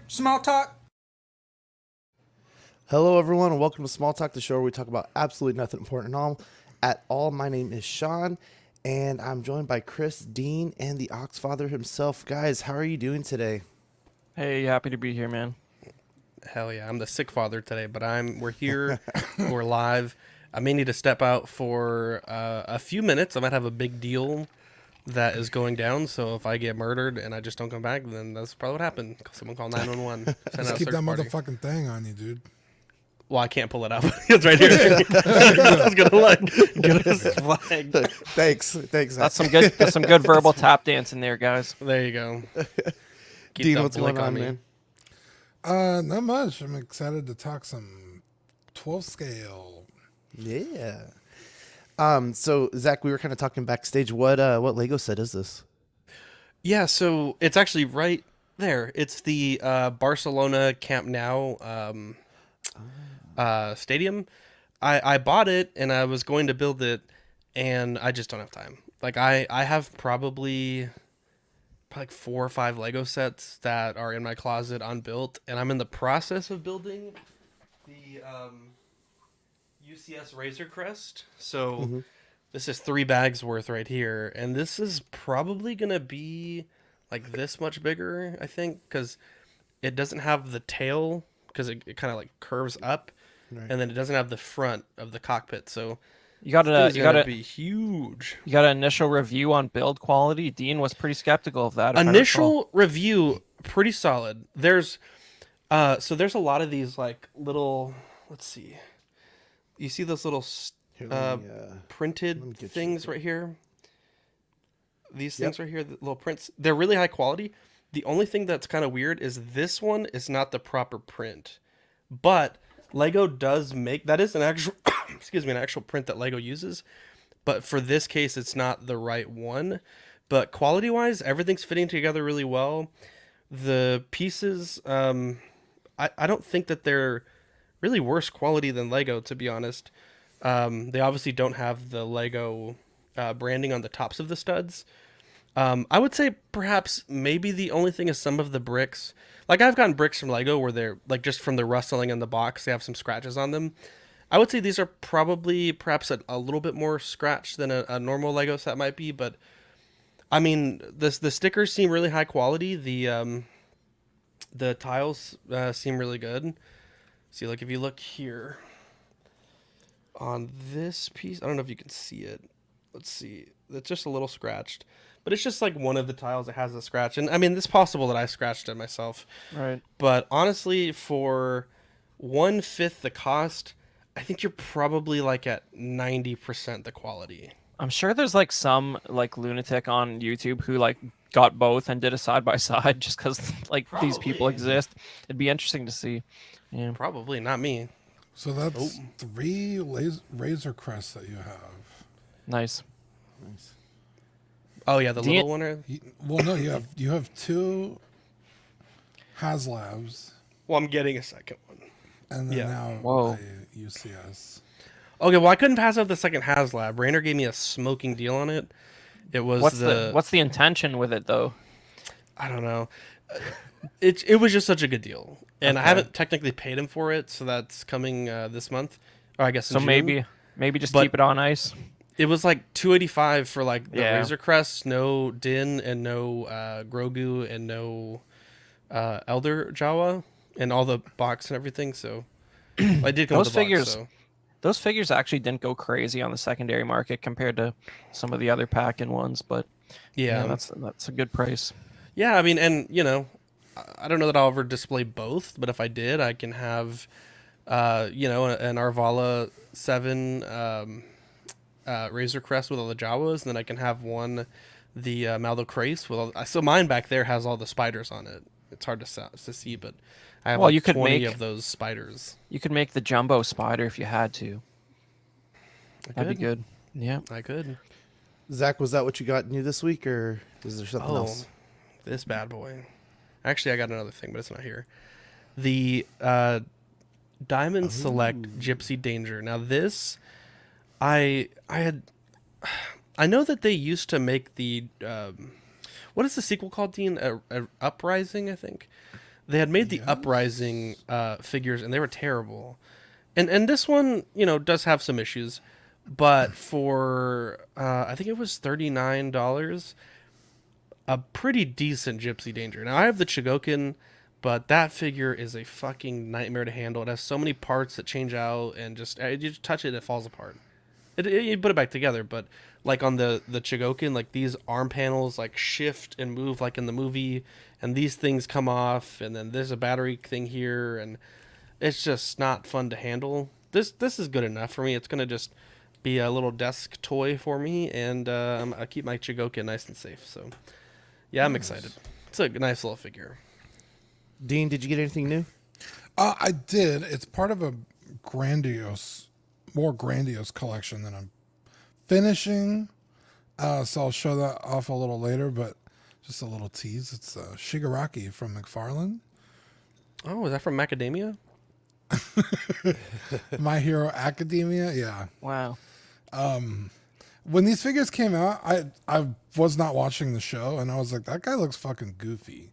Small talk. Hello, everyone, and welcome to Small Talk, the show where we talk about absolutely nothing important at all. My name is Sean, and I'm joined by Chris, Dean, and the Oxfather himself. Guys, how are you doing today? Hey, happy to be here, man. Hell yeah, I'm the sick father today, but we're here, we're live. I may need to step out for a few minutes. I might have a big deal that is going down, so if I get murdered and I just don't come back, then that's probably what happened. Someone call 911. Send Just out a keep search that party. motherfucking thing on you, dude. Well, I can't pull it out. It's right here. I was gonna like get his flag. Thanks. That's some good verbal tap dancing there, guys. There you go. Keep Dean, that what's blick going on, me. man? Not much. I'm excited to talk some 12 scale. Yeah. So Zach, we were kind of talking backstage. What Lego set is this? Yeah, so it's actually right there. It's the Barcelona Camp Nou stadium. I bought it and I was going to build it, and I just don't have time. Like I have probably like 4 or 5 Lego sets that are in my closet unbuilt, and I'm in the process of building the UCS Razor Crest. So this is 3 bags worth right here, and this is probably gonna be like this much bigger, I think, because it doesn't have the tail, because it kind of like curves up, and then it doesn't have the front of the cockpit. So You got it's gonna a be huge. you got an initial review on build quality. Dean was pretty skeptical of that. if I recall. Initial review, pretty solid. There's there's a lot of these like little, let's see, you see those little let me printed get you things right here. These things right here, the little prints, they're really high quality. The only thing that's kind of weird is this one is not the proper print, but Lego does make, that is an actual excuse me, an actual print that Lego uses, but for this case it's not the right one. But quality wise, everything's fitting together really well. The pieces, I don't think that they're really worse quality than Lego, to be honest. They obviously don't have the Lego branding on the tops of the studs. I would say perhaps maybe the only thing is some of the bricks. Like I've gotten bricks from Lego where they're like, just from the rustling in the box, they have some scratches on them. I would say these are probably perhaps a little bit more scratched than a normal Lego set might be, but I mean, the stickers seem really high quality. The tiles seem really good. See, like if you look here on this piece, I don't know if you can see it. Let's see. It's just a little scratched, but it's just like one of the tiles that has a scratch. And I mean, it's possible that I scratched it myself. Right. But honestly, for 1/5 the cost, I think you're probably like at 90% the quality. I'm sure there's like some like lunatic on YouTube who like got both and did a side by side just because like these people Probably. exist. It'd be interesting to see. Yeah. Probably not me. So that's 3 Razor Crests that you have. Nice. Oh yeah, the Do you- little one. Well, no, you have 2 HasLabs, Well, I'm getting a second one. and then Yeah. now Whoa. a UCS. Okay, well I couldn't pass up the second HasLab. Rainer gave me a smoking deal on it. It was What's the intention with it though? I don't know. It was just such a good deal, and I Okay. haven't technically paid him for it, so that's coming this month, or I guess in So June. maybe just But- keep it on ice. It was like $285 for like the Yeah. Razor Crest, no Din and no Grogu and no Elder Jawa, and all the box and everything. So I did come Those with the figures- box. So. Those figures actually didn't go crazy on the secondary market compared to some of the other pack-in ones, but Yeah, that's a good price. yeah. I mean, and you know, I don't know that I'll ever display both, but if I did, I can have, an Arvala 7 Razor Crest with all the Jawas, and then I can have one, the Maldo Crace with all. So mine back there has all the spiders on it. It's hard to see, but I have Well, like you could 20 make- of those spiders. You could make the jumbo spider if you had to. I That'd be could. good. Yeah. I could. Zach, was that what you got new this week, or is there something Oh, else? this bad boy. Actually, I got another thing, but it's not here. The Diamond Select Gypsy Danger. Now this, I know that they used to make the what is the sequel called, Dean? Uprising, I think. They had made the Uprising figures, and they were terrible. And this one, does have some issues, but for I think it was $39, a pretty decent Gypsy Danger. Now I have the Chigokin, but that figure is a fucking nightmare to handle. It has so many parts that change out, and you just touch it, it falls apart. You put it back together, but like on the Chigokin, like these arm panels like shift and move like in the movie, and these things come off, and then there's a battery thing here, and it's just not fun to handle. This is good enough for me. It's gonna just be a little desk toy for me, and I keep my Chigokin nice and safe. So yeah, I'm excited. It's a nice little figure. Dean, did you get anything new? I did. It's part of a more grandiose collection that I'm finishing. So I'll show that off a little later, but just a little tease. It's Shigaraki from McFarlane. Oh, is that from Macadamia? My Hero Academia. Yeah. Wow. When these figures came out, I was not watching the show, and I was like, that guy looks fucking goofy.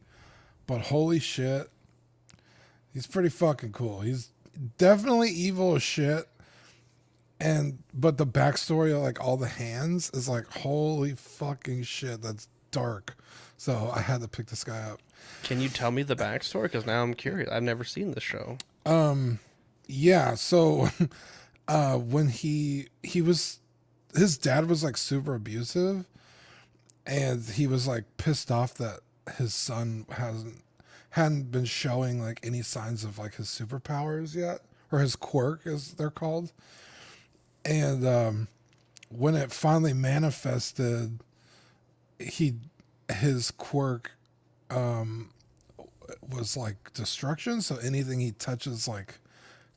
But holy shit, he's pretty fucking cool. He's definitely evil as shit. But the backstory of like all the hands is like, holy fucking shit, that's dark. So I had to pick this guy up. Can you tell me the backstory? Because now I'm curious. I've never seen this show. Yeah. So, when he was, his dad was like super abusive, and he was like pissed off that his son hadn't been showing like any signs of like his superpowers yet, or his quirk as they're called. And when it finally manifested, his quirk was like destruction. So anything he touches like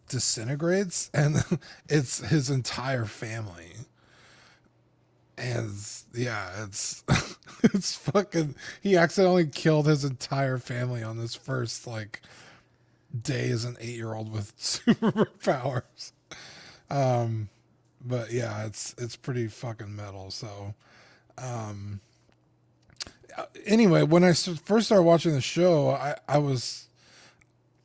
disintegrates, and it's his entire family. And yeah, it's it's fucking. He accidentally killed his entire family on this first like day as an 8-year-old with superpowers. But yeah, it's pretty fucking metal. So, anyway, when I first started watching the show, I was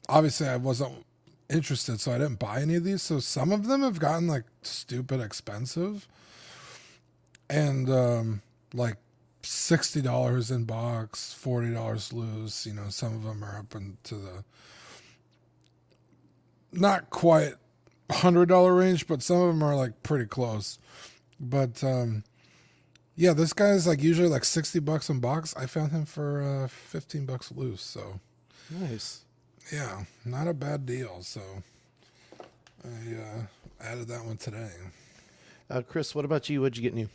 obviously I wasn't interested, so I didn't buy any of these. So some of them have gotten like stupid expensive, and like $60 in box, $40 loose. Some of them are up into the not quite $100 range, but some of them are like pretty close. But yeah, this guy is like usually like $60 in box. I found him for $15 loose. So Nice. yeah, not a bad deal. So I added that one today. Chris, what about you? What'd you get new?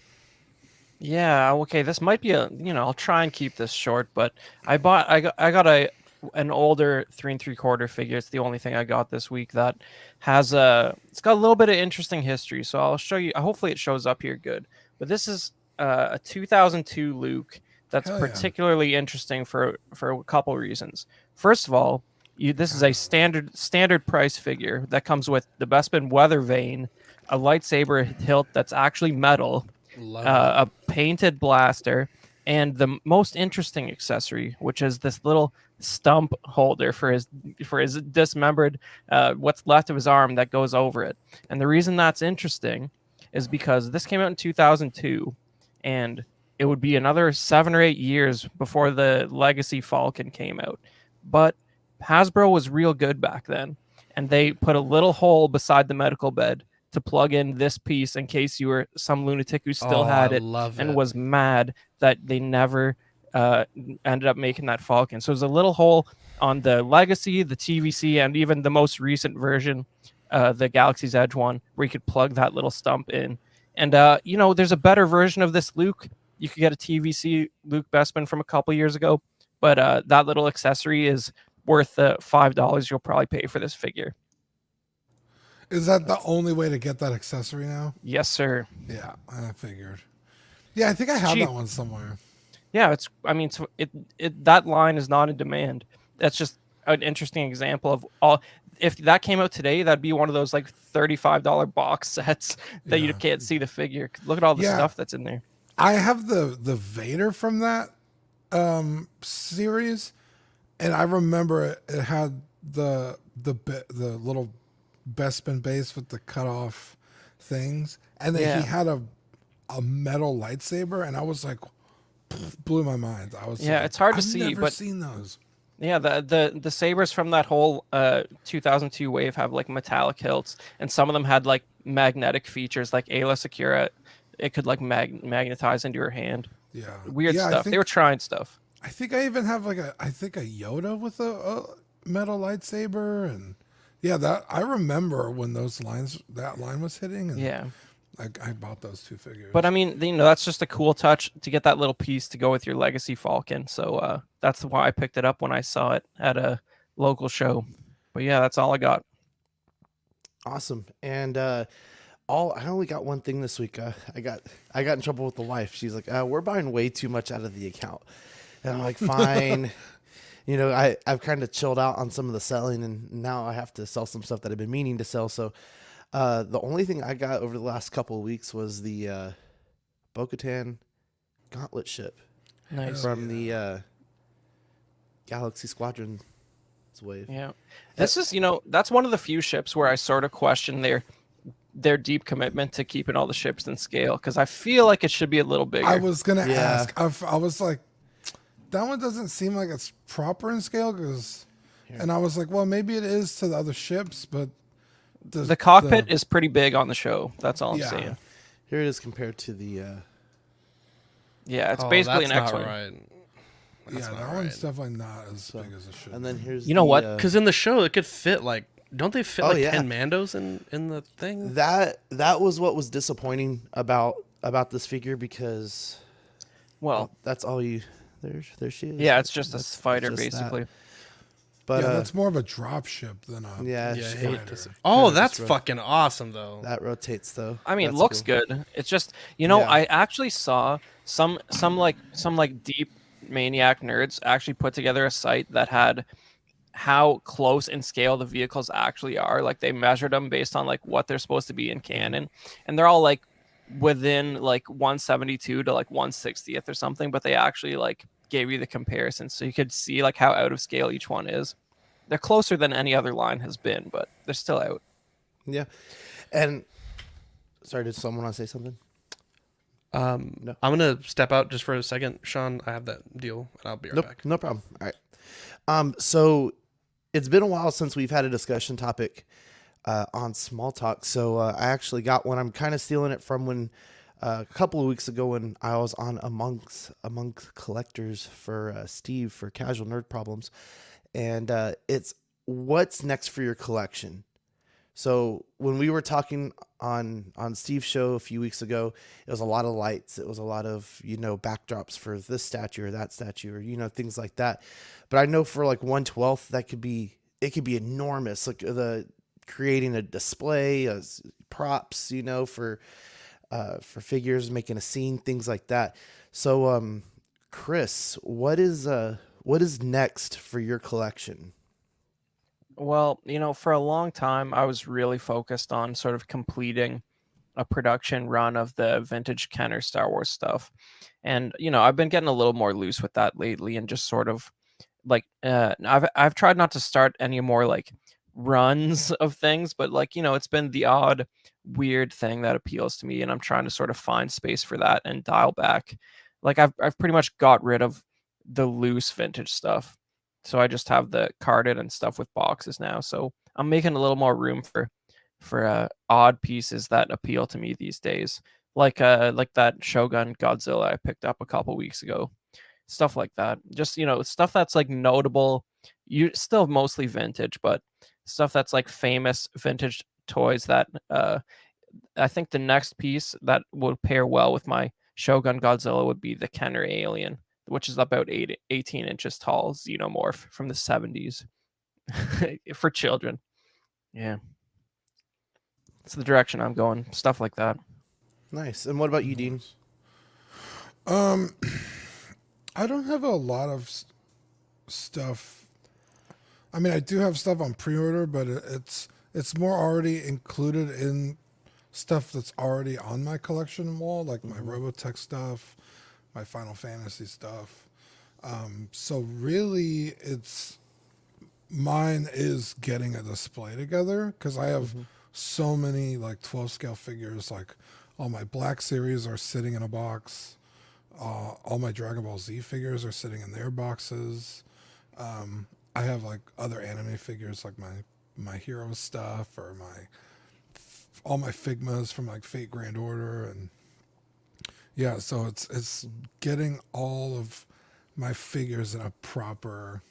Yeah, okay, this might be I'll try and keep this short, but I got an older 3 3/4 figure. It's the only thing I got this week that has it's got a little bit of interesting history. So I'll show you. Hopefully it shows up here good. But this is a 2002 Luke that's Hell yeah. particularly interesting for a couple reasons. First of all, this is a standard price figure that comes with the Bespin weather vane, a lightsaber hilt that's actually metal, a painted blaster, and the most interesting accessory, which is this little stump holder for his dismembered what's left of his arm that goes over it. And the reason that's interesting is because this came out in 2002, and it would be another 7 or 8 years before the Legacy Falcon came out. But Hasbro was real good back then, and they put a little hole beside the medical bed to plug in this piece in case you were some lunatic who still had it and was mad that they never ended up making that Falcon. So there's a little hole on the Legacy, the TVC, and even the most recent version, the Galaxy's Edge one, where you could plug that little stump in. And, there's a better version of this Luke. You could get a TVC Luke Bespin from a couple years ago, but that little accessory is worth the $5 you'll probably pay for this figure. Is that the only way to get that accessory now? Yes, sir. Yeah, I figured. Yeah, I think I have cheap. that one somewhere. Yeah, that line is not in demand. That's just an interesting example of all. If that came out today, that'd be one of those like $35 box sets that you can't see the figure. Look at all the stuff that's in there. I have the Vader from that, series, and I remember it had the little Bespin base with the cut off things, and then he Yeah. had a metal lightsaber, and I was like, blew my mind. I was Yeah, like, it's hard to I've see, never but seen those. yeah, the sabers from that whole 2002 wave have like metallic hilts, and some of them had like magnetic features, like Ayla Secura. It could like magnetize into your hand. Yeah, Weird yeah. stuff. They were trying stuff. I think I even have like I think a Yoda with a metal lightsaber, and yeah, that I remember when that line was hitting, and Yeah. I bought those two figures. But I mean, that's just a cool touch to get that little piece to go with your Legacy Falcon. So that's why I picked it up when I saw it at a local show. But yeah, that's all I got. Awesome. And I only got one thing this week. I got in trouble with the wife. She's like, we're buying way too much out of the account. And I'm like, fine. I've kind of chilled out on some of the selling, and now I have to sell some stuff that I've been meaning to sell. So the only thing I got over the last couple of weeks was the Bo-Katan gauntlet ship Nice. from the Galaxy Squadron's wave. Yeah. This is, that's one of the few ships where I sort of question their deep commitment to keeping all the ships in scale, because I feel like it should be a little bigger. I was gonna Yeah. ask. I was like, that one doesn't seem like it's proper in scale, and I was like, well, maybe it is to the other ships, but the cockpit is pretty big on the show. That's all I'm Yeah. saying. Here it is compared to the. Yeah, it's basically an that's X-wing. not right. That's yeah, not that right. one's definitely not as big as it should. And then here's You know what? Because in the show, it could fit like, don't they fit Oh, like yeah. 10 Mandos in the thing? that was what was disappointing about this figure, because Well, that's all you. There she is. yeah, it's just a That's fighter, just that. basically. But yeah, that's more of a drop ship than a yeah, Yeah, I it's hate fine. to Oh, Kinda that's just fucking awesome, though. that rotates though. I mean, it That's looks cool. good. It's just, Yeah. I actually saw some deep maniac nerds actually put together a site that had how close in scale the vehicles actually are. Like they measured them based on like what they're supposed to be in canon, and they're all like within like 172 to like 160th or something, but they actually like gave you the comparison so you could see like how out of scale each one is. They're closer than any other line has been, but they're still out. Yeah, and sorry, did someone want to say something? No. I'm gonna step out just for a second, Sean. I have that deal, and I'll be right Nope, back. no problem. All right. So it's been a while since we've had a discussion topic on small talk. So I actually got one. I'm kind of stealing it from when a couple of weeks ago when I was on amongst collectors for Steve for Casual Nerd Problems, and it's what's next for your collection. So when we were talking on Steve's show a few weeks ago, it was a lot of lights. It was a lot of, backdrops for this statue or that statue or, things like that. But I know for like 1/12, it could be enormous. Like creating a display, props, for figures, making a scene, things like that. So, Chris, what is next for your collection? Well, for a long time, I was really focused on sort of completing a production run of the vintage Kenner Star Wars stuff. And, I've been getting a little more loose with that lately and just sort of like, I've tried not to start any more like runs of things, but like, it's been the odd weird thing that appeals to me. And I'm trying to sort of find space for that and dial back. Like I've pretty much got rid of the loose vintage stuff. So I just have the carded and stuff with boxes now. So I'm making a little more room for odd pieces that appeal to me these days, like that Shogun Godzilla I picked up a couple weeks ago, stuff like that. Just stuff that's like notable. You still mostly vintage, but stuff that's like famous vintage toys that I think the next piece that would pair well with my Shogun Godzilla would be the Kenner Alien, which is about 18 inches tall xenomorph from the 70s for children. Yeah. It's the direction I'm going. Stuff like that. Nice. And what about you, Dean? I don't have a lot of stuff. I mean, I do have stuff on pre-order, but it's more already included in stuff that's already on my collection wall, like my Robotech stuff, my Final Fantasy stuff. So really, mine is getting a display together because I have so many like 12 scale figures. Like all my Black Series are sitting in a box. All my Dragon Ball Z figures are sitting in their boxes. I have like other anime figures, like my hero stuff, or all my Figmas from like Fate Grand Order, and yeah. So it's getting all of my figures in a proper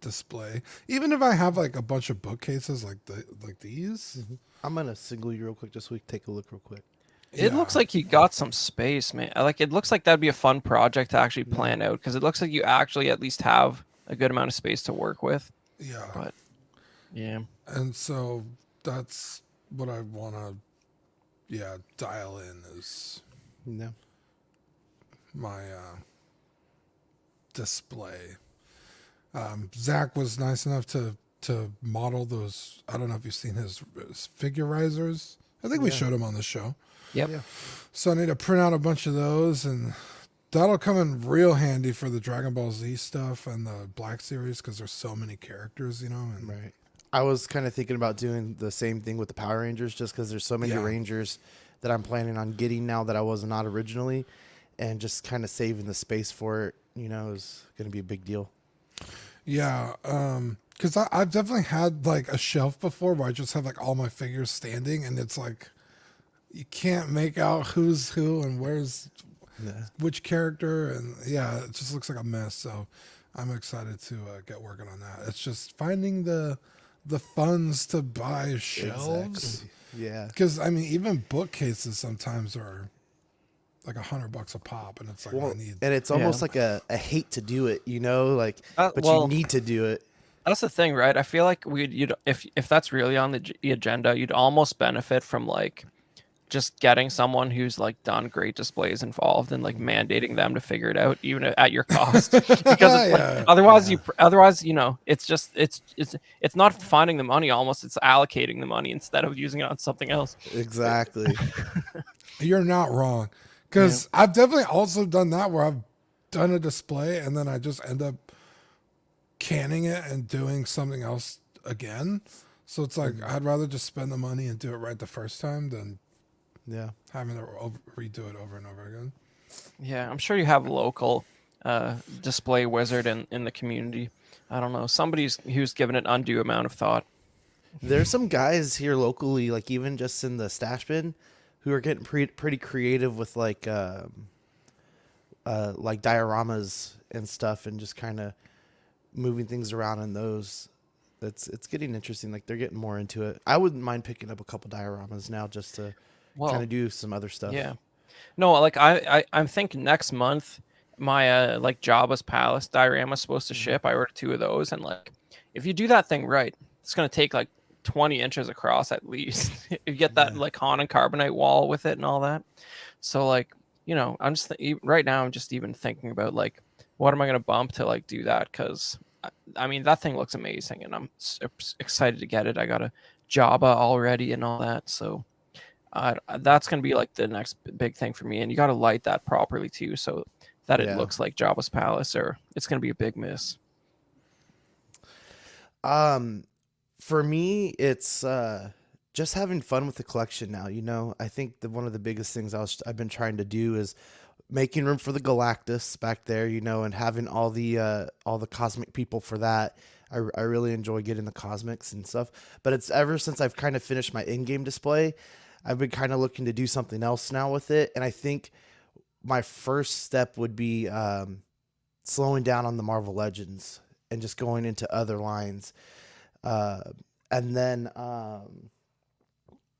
display. Even if I have like a bunch of bookcases like these. I'm gonna single you real quick just so we can take a look real quick. It looks like you got some space, man. Like it looks like that'd be a fun project to actually plan out because it looks like you actually at least have a good amount of space to work with. Yeah. But yeah. And so that's what I want to, dial in is No. my display. Zach was nice enough to model those. I don't know if you've seen his figure risers. I think we showed him on the show. Yep. Yeah. So I need to print out a bunch of those, and that'll come in real handy for the Dragon Ball Z stuff and the Black Series because there's so many characters, And Right. I was kind of thinking about doing the same thing with the Power Rangers just because there's so many Yeah. Rangers that I'm planning on getting now that I was not originally, and just kind of saving the space for it, is going to be a big deal. Yeah, because I've definitely had like a shelf before where I just have like all my figures standing, and it's like you can't make out who's who and where's which character, and yeah, it just looks like a mess. So I'm excited to get working on that. It's just finding the funds to buy shelves. Exactly. Yeah. Because I mean, even bookcases sometimes are like $100 a pop, and it's like I need. And it's almost like a hate to do it, but well, you need to do it. That's the thing, right? I feel like if that's really on the agenda, you'd almost benefit from like just getting someone who's like done great displays involved and like mandating them to figure it out even at your cost because it's like, otherwise it's just it's not finding the money, almost it's allocating the money instead of using it on something else. Exactly. You're not wrong, because I've definitely also done that where I've done a display and then I just end up canning it and doing something else again. So it's like I'd rather just spend the money and do it right the first time than having to redo it over and over again. Yeah, I'm sure you have a local display wizard in the community. I don't know, who's given it undue amount of thought. There's some guys here locally, like even just in the stash bin, who are getting pretty creative with like dioramas and stuff, and just kind of moving things around in those. It's getting interesting. Like they're getting more into it. I wouldn't mind picking up a couple dioramas now just to kind of do some other stuff. Yeah. No, like I'm thinking next month my like Jabba's Palace diorama is supposed to ship. I ordered 2 of those, and like if you do that thing right, it's gonna take like 20 inches across at least. You get that like Han and carbonite wall with it and all that. So like, I'm just right now I'm just even thinking about like what am I gonna bump to like do that, because I mean that thing looks amazing and I'm excited to get it. I got a Jabba already and all that, so that's going to be like the next big thing for me. And you got to light that properly too, so that it looks like Jabba's Palace, or it's going to be a big miss. For me, it's just having fun with the collection now. I think that one of the biggest things I've been trying to do is making room for the Galactus back there, and having all the cosmic people for that. I really enjoy getting the cosmics and stuff, but it's ever since I've kind of finished my in-game display, I've been kind of looking to do something else now with it. And I think my first step would be slowing down on the Marvel Legends and just going into other lines. And then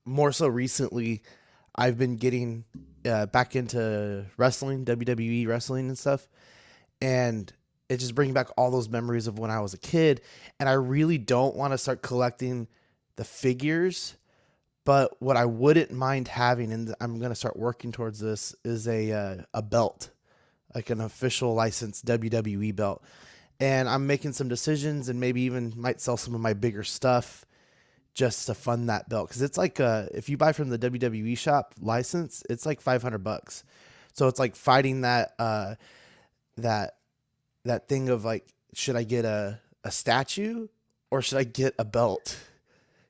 more so recently, I've been getting back into wrestling, WWE wrestling and stuff. And it just brings back all those memories of when I was a kid. And I really don't want to start collecting the figures. But what I wouldn't mind having, and I'm going to start working towards this, is a belt, like an official licensed WWE belt. And I'm making some decisions and maybe even might sell some of my bigger stuff just to fund that belt. Because it's like if you buy from the WWE shop license, it's like $500. So it's like fighting that that thing of like, should I get a statue or should I get a belt?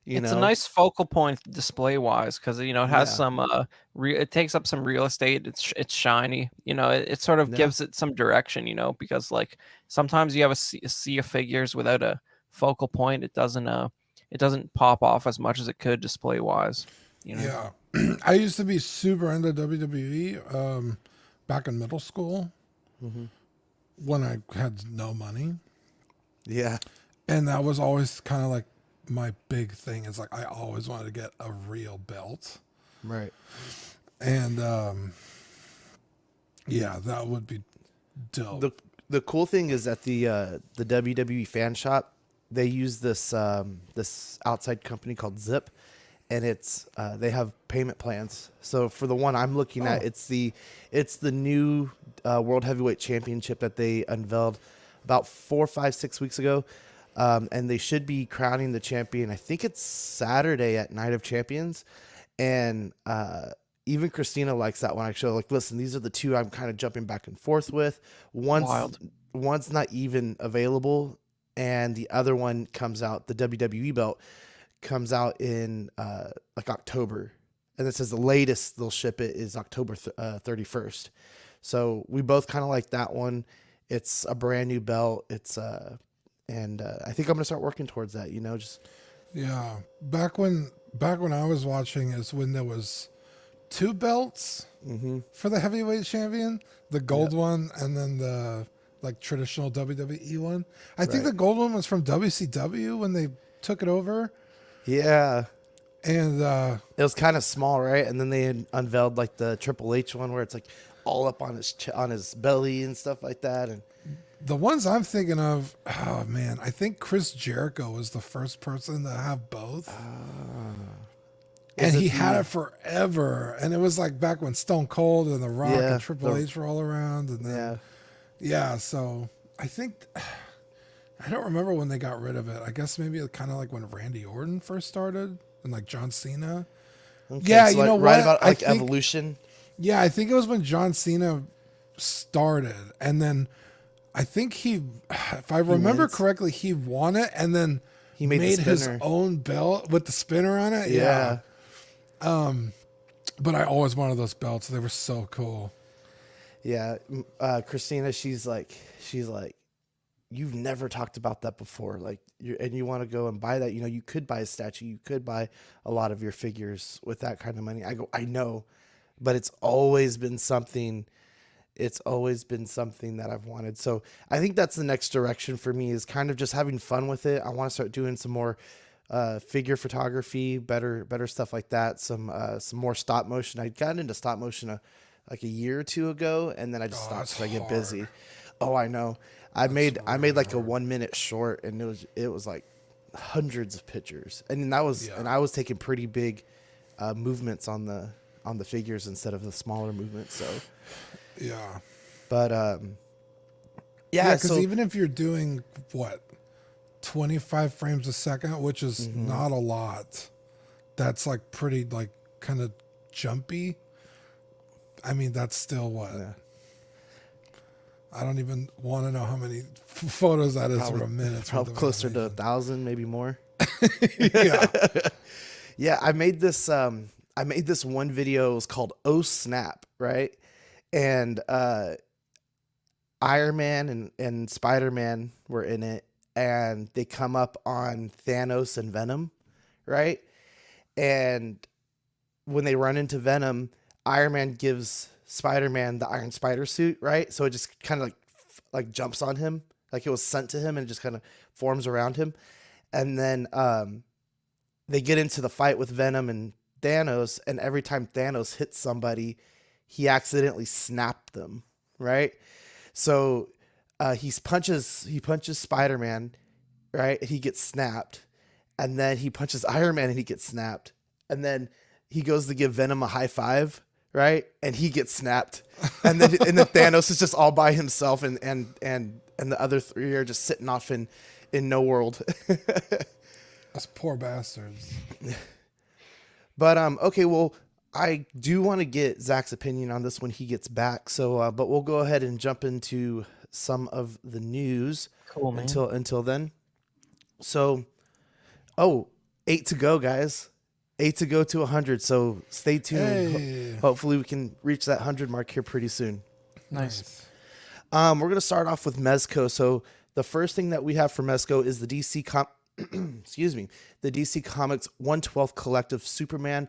It's a nice focal point display wise because it has Yeah. some it takes up some real estate. It's shiny. It sort of Yeah. gives it some direction. Because like sometimes you have a sea of figures without a focal point. It doesn't pop off as much as it could display wise. Yeah. I used to be super into WWE back in middle school when I had no money. Yeah. And that was always kind of like my big thing. Is like I always wanted to get a real belt. Right. And yeah, that would be dope. The cool thing is that the WWE fan shop, they use this this outside company called Zip, and it's they have payment plans. So for the one I'm looking at, it's the new World Heavyweight Championship that they unveiled about 4, 5, 6 weeks ago, and they should be crowning the champion. I think it's Saturday at Night of Champions, and even Christina likes that one. Actually, like, listen, these are the two I'm kind of jumping back and forth with. One's not even available, and the other one comes out. The WWE belt comes out in like October, and it says the latest they'll ship it is October 31st. So we both kind of like that one. It's a brand new belt. It's and I think I'm gonna start working towards that. Just Yeah. Back when I was watching is when there was 2 belts for the heavyweight champion, the gold one and then the like traditional WWE one. I think the gold one was from WCW when they took it over. yeah. And It was kind of small, right? And then they unveiled like the Triple H one where it's like all up on his belly and stuff like that. And the ones I'm thinking of, oh man, I think Chris Jericho was the first person to have both. And he had it forever. And it was like back when Stone Cold and The Rock and Triple H were all around. And then, so I think, I don't remember when they got rid of it. I guess maybe kind of like when Randy Orton first started and like John Cena. okay, Yeah, so you like know right what? about I like think- Evolution. Yeah, I think it was when John Cena started. And then I think he, if I remember wins. correctly, he won it and then He made the his spinner. own belt with the spinner on it. Yeah. But I always wanted those belts. They were so cool. Yeah. Christina, she's like, you've never talked about that before. Like, you want to go and buy that. You could buy a statue. You could buy a lot of your figures with that kind of money. I go, I know, but it's always been something. It's always been something that I've wanted. So I think that's the next direction for me, is kind of just having fun with it. I want to start doing some more figure photography, better stuff like that. Some more stop motion. I got into stop motion like a year or two ago, and then I just stopped because I get busy. Oh, I know. I made like a 1 minute short, and it was like hundreds of pictures, and I was taking pretty big movements on the figures instead of the smaller movements. So Yeah. but Yeah, because even if you're doing, 25 frames a second, which is not a lot, that's like pretty like kind of jumpy. I mean, that's still what? Yeah. I don't even want to know how many photos that is for a minute. probably closer to 1,000, maybe more. Yeah. Yeah, I made this one video. It was called "Oh Snap," right? And Iron Man and Spider-Man were in it, and they come up on Thanos and Venom, right? And when they run into Venom, Iron Man gives Spider-Man the Iron Spider suit, right? So it just kind of like jumps on him, like it was sent to him, and it just kind of forms around him. And then they get into the fight with Venom and Thanos, and every time Thanos hits somebody, he accidentally snapped them, right? So he punches Spider-Man, right? He gets snapped, and then he punches Iron Man and he gets snapped, and then he goes to give Venom a high five, right? And he gets snapped, and then Thanos is just all by himself, and the other three are just sitting off in no world. Those poor bastards. But okay, well, I do want to get Zach's opinion on this when he gets back. So, but we'll go ahead and jump into some of the news Cool, man. until then. So, 8 to go, guys. 8 to go to 100. So stay tuned. Hey. Hopefully we can reach that 100 mark here pretty soon. Nice. We're gonna start off with Mezco. So the first thing that we have for Mezco is the excuse me, the DC Comics 1/12 Collective Superman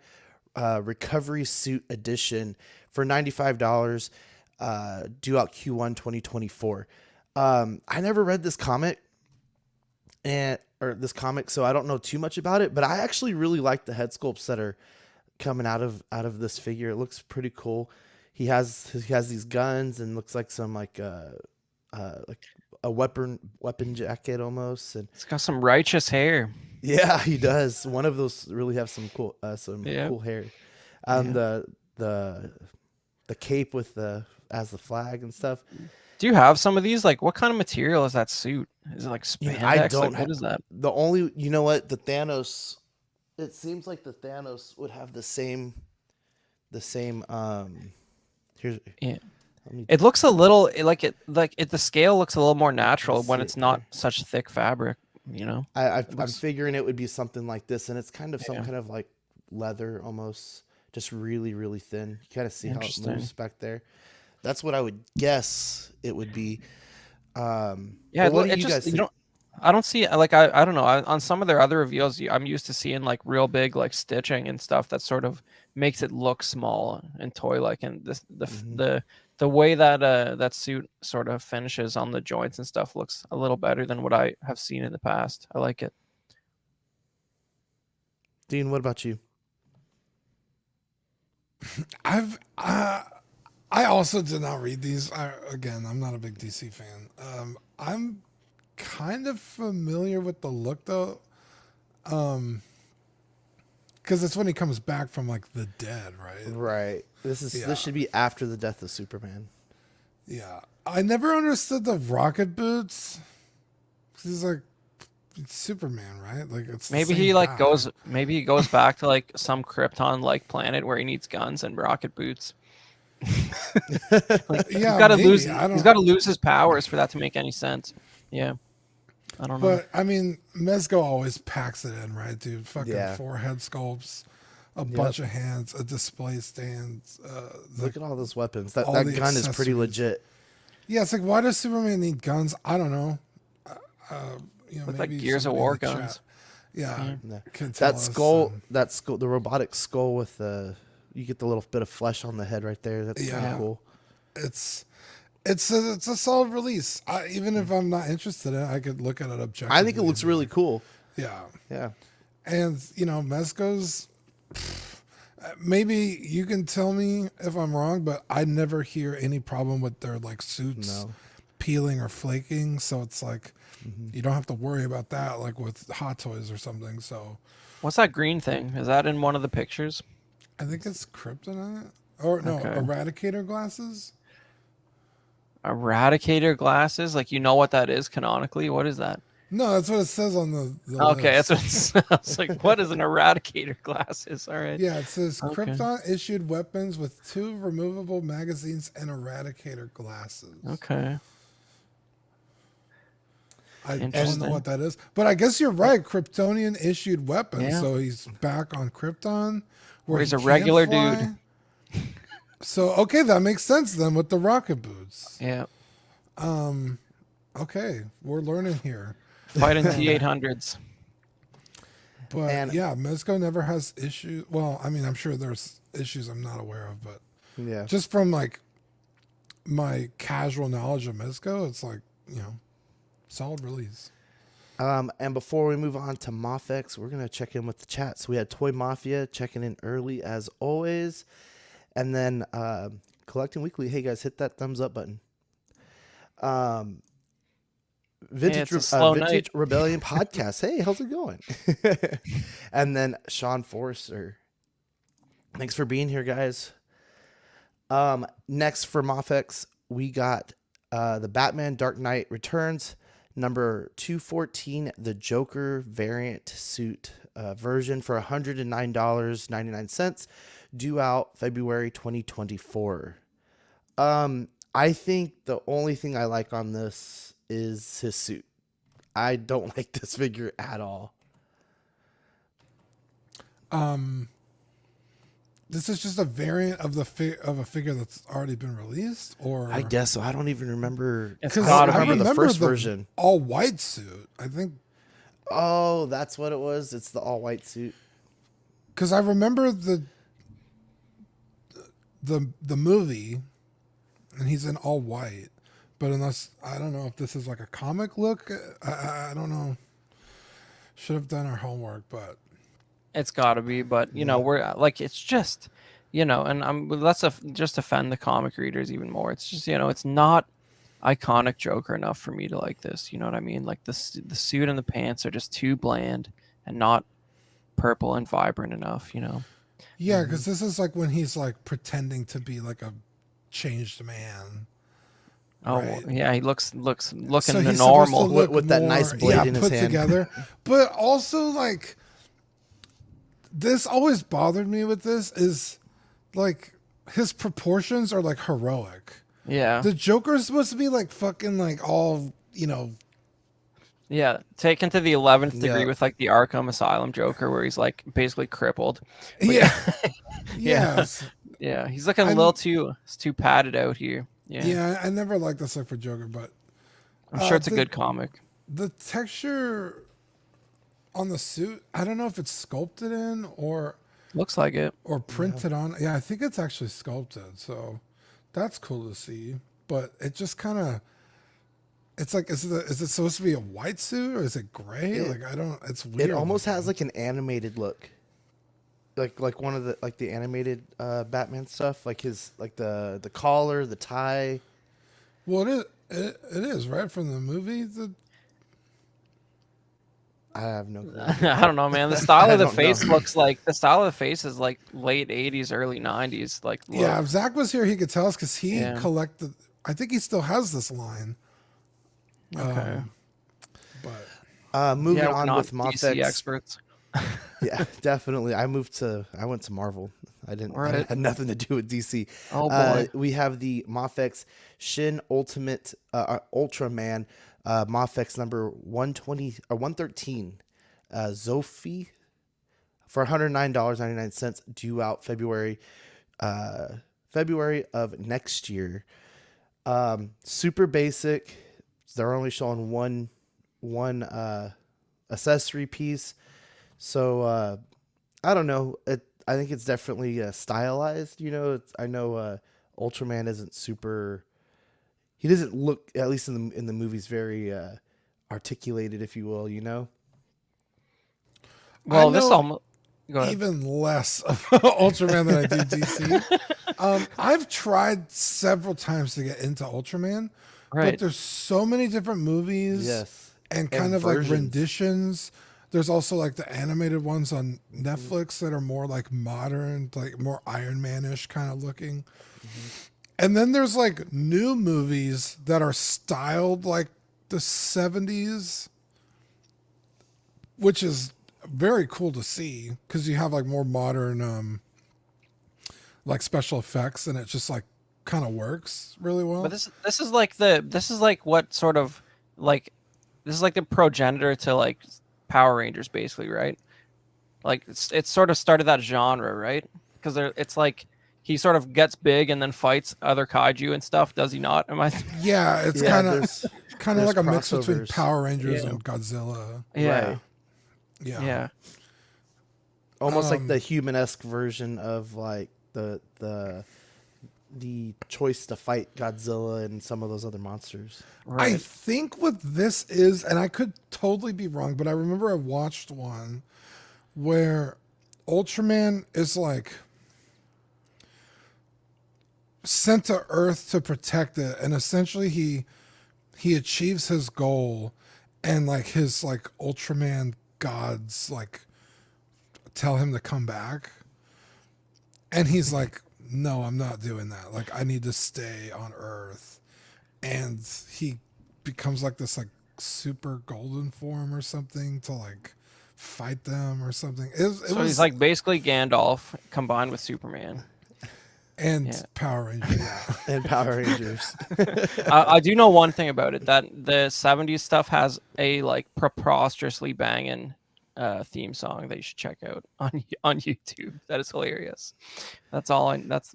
Recovery Suit Edition for $95, due out Q1 2024. I never read this comic, so I don't know too much about it, but I actually really like the head sculpts that are coming out of this figure. It looks pretty cool. He has these guns and looks like some like a weapon jacket almost, and It's got some righteous hair. yeah, he does. One of those really have some cool Yeah. cool hair. Yeah. The cape with as the flag and stuff. Do you have some of these? Like, what kind of material is that suit? Is it like You spandex? know, I don't Like, what is that? The only, you know what, the Thanos, it seems like the Thanos would have the same here's Yeah. let me, It looks a little the scale looks a little more natural Let's when see it's not here. such thick fabric. You know. I'm looks- figuring it would be something like this, and it's kind of some Yeah. kind of like leather almost, just really, really thin. You kind of see how it Interesting. moves back there. That's what I would guess it would be. Yeah, but what do it you just guys you think? don't. I don't see like I don't know on some of their other reveals. I'm used to seeing like real big like stitching and stuff that sort of makes it look small and toy like. And this the way that that suit sort of finishes on the joints and stuff looks a little better than what I have seen in the past. I like it. Dean, what about you? I also did not read these. Again, I'm not a big DC fan. I'm kind of familiar with the look though, because it's when he comes back from like the dead, right? Right. Yeah. This should be after the death of Superman. Yeah, I never understood the rocket boots. 'Cause he's like it's Superman, right? Like it's the Maybe same he like guy. goes back to like some Krypton like planet where he needs guns and rocket boots. Like, Yeah, he's got to maybe. lose. I don't- He's got to lose his powers for that to make any sense. Yeah, I don't know. But I mean, Mezco always packs it in, right, dude? Fucking Yeah. 4 head sculpts, a bunch of hands, a display stand. Look at all those weapons. That all that the gun is pretty accessories. legit. Yeah, it's like, why does Superman need guns? I don't know. Look like maybe Gears of somebody in War the chat, guns. Yeah, Yeah. can tell us, um, That skull, the robotic skull with you get the little bit of flesh on the head right there. That's kind Yeah. of cool. it's a solid release. Even if I'm not interested in it, I could look at it objectively. I think it looks really cool. Yeah. Yeah. And Mezco's, maybe you can tell me if I'm wrong, but I never hear any problem with their like suits No. peeling or flaking. So it's like you don't have to worry about that like with Hot Toys or something. So What's that green thing? Is that in one of the pictures? I think it's kryptonite or no, Okay. eradicator glasses. Eradicator glasses? Like, you know what that is canonically? What is that? No, that's what it says on the Okay, list. that's what it sounds like. What is an eradicator glasses? All right. Yeah, it says Okay. Krypton issued weapons with 2 removable magazines and eradicator glasses. Okay. I don't Interesting. know what that is, but I guess you're right. Kryptonian issued weapons, Yeah. so he's back on Krypton, Where he's he a can regular fly. So okay, that makes sense then with the rocket boots. Yeah. Okay, we're learning here, Fighting T-800s. but And- yeah, Mezco never has issues. Well, I mean, I'm sure there's issues I'm not aware of, but Yeah. just from like my casual knowledge of Mezco, it's like solid release. And before we move on to Mofex, we're gonna check in with the chat. So we had Toy Mafia checking in early as always, and then Collecting Weekly. Hey guys, hit that thumbs up button. it's a slow Vintage night. Rebellion podcast. Hey, how's it going? And then Sean Forrester. Thanks for being here, guys. Next for Mofex, we got the Batman Dark Knight Returns number 214, the Joker variant suit version for $109.99, due out February 2024. I I think the only thing I like on this is his suit. I don't like this figure at all. This is just a variant of of a figure that's already been released, or I guess so. I don't even remember. It's I gotta don't be. remember the first version. all white suit. I think Oh, that's what it was. It's the all white suit. because I remember the movie, and he's in all white. But unless I don't know if this is like a comic look, I don't know. Should have done our homework, but It's got to be, but you know, we're like, it's just, you know, and let's just offend the comic readers even more. It's just, you know, it's not iconic Joker enough for me to like this. You know what I mean? Like the suit and the pants are just too bland and not purple and vibrant enough. You know? yeah, because this is like when he's like pretending to be like a changed man. Oh Right. yeah, he looking So the he's supposed to normal. look With that nice blade in his put hand. together. But also, like, this always bothered me with this is like his proportions are like heroic. Yeah, The Joker's supposed to be like fucking like all, you know. yeah, taken to the 11th degree Yeah. with like the Arkham Asylum Joker, where he's like basically crippled. Yeah. Yeah. Yes. Yeah, he's looking a I'm- little too padded out here. Yeah, Yeah, I never liked this look for Joker, but I'm sure it's a the- good comic. the texture on the suit, I don't know if it's sculpted in Looks like it. or printed on. Yeah, I think it's actually sculpted, so that's cool to see. But it just kind of, it's like, is it supposed to be a white suit or is it gray? Like I don't. It's weird. It almost looking. has like an animated look. Like one of the animated Batman stuff, like his like the collar, the tie. Well, it is right from the movie. I have no clue. I don't know, man. The style I of the don't know. face looks like the style of the face is like late 80s, early 90s. Like, look. Yeah, if Zach was here, he could tell us because he Yeah. collected. I think he still has this line. Okay. But Moving Yeah, we're on not with DC Mofex. experts. Yeah, definitely. I went to Marvel. I Right. had nothing to do with DC. Oh, boy. We have the Mofex Shin Ultimate Ultraman Mofex number 120 or 113 Zophie for $109.99, due out February of next year. Super basic. They're only showing one accessory piece. So I don't know. I think it's definitely stylized. You know, I know Ultraman isn't super. He doesn't look, at least in the movies, very articulated, if you will. You know. Well, I this know almost. Go ahead. even less of Ultraman than I do DC. I've tried several times to get into Ultraman, Right. but there's so many different movies Yes. and kind And of versions. like renditions. There's also like the animated ones on Netflix that are more like modern, like more Iron Man-ish kind of looking. And then there's like new movies that are styled like the 70s, which is very cool to see because you have like more modern like special effects and it just like kind of works really well. But this is like what sort of like this is like the progenitor to like Power Rangers, basically, right? Like it sort of started that genre, right? Because it's like he sort of gets big and then fights other kaiju and stuff. Does he not? Am I? Yeah, it's Yeah, kind of there's kind of like a mix between crossovers. Power Rangers Yeah. and Godzilla. Yeah. Right. Yeah. Yeah. Almost like the human-esque version of like the choice to fight Godzilla and some of those other monsters. I Right. think what this is, and I could totally be wrong, but I remember I watched one where Ultraman is like sent to Earth to protect it, and essentially he achieves his goal, and like his like Ultraman gods like tell him to come back, and he's like, no, I'm not doing that. Like I need to stay on Earth, and he becomes like this like super golden form or something to like fight them or something. It So was he's like basically Gandalf combined with Superman. And Yeah. Power Ranger, yeah. and Power Rangers. I do know one thing about it, that the 70s stuff has a like preposterously banging theme song that you should check out on YouTube. That is hilarious. That's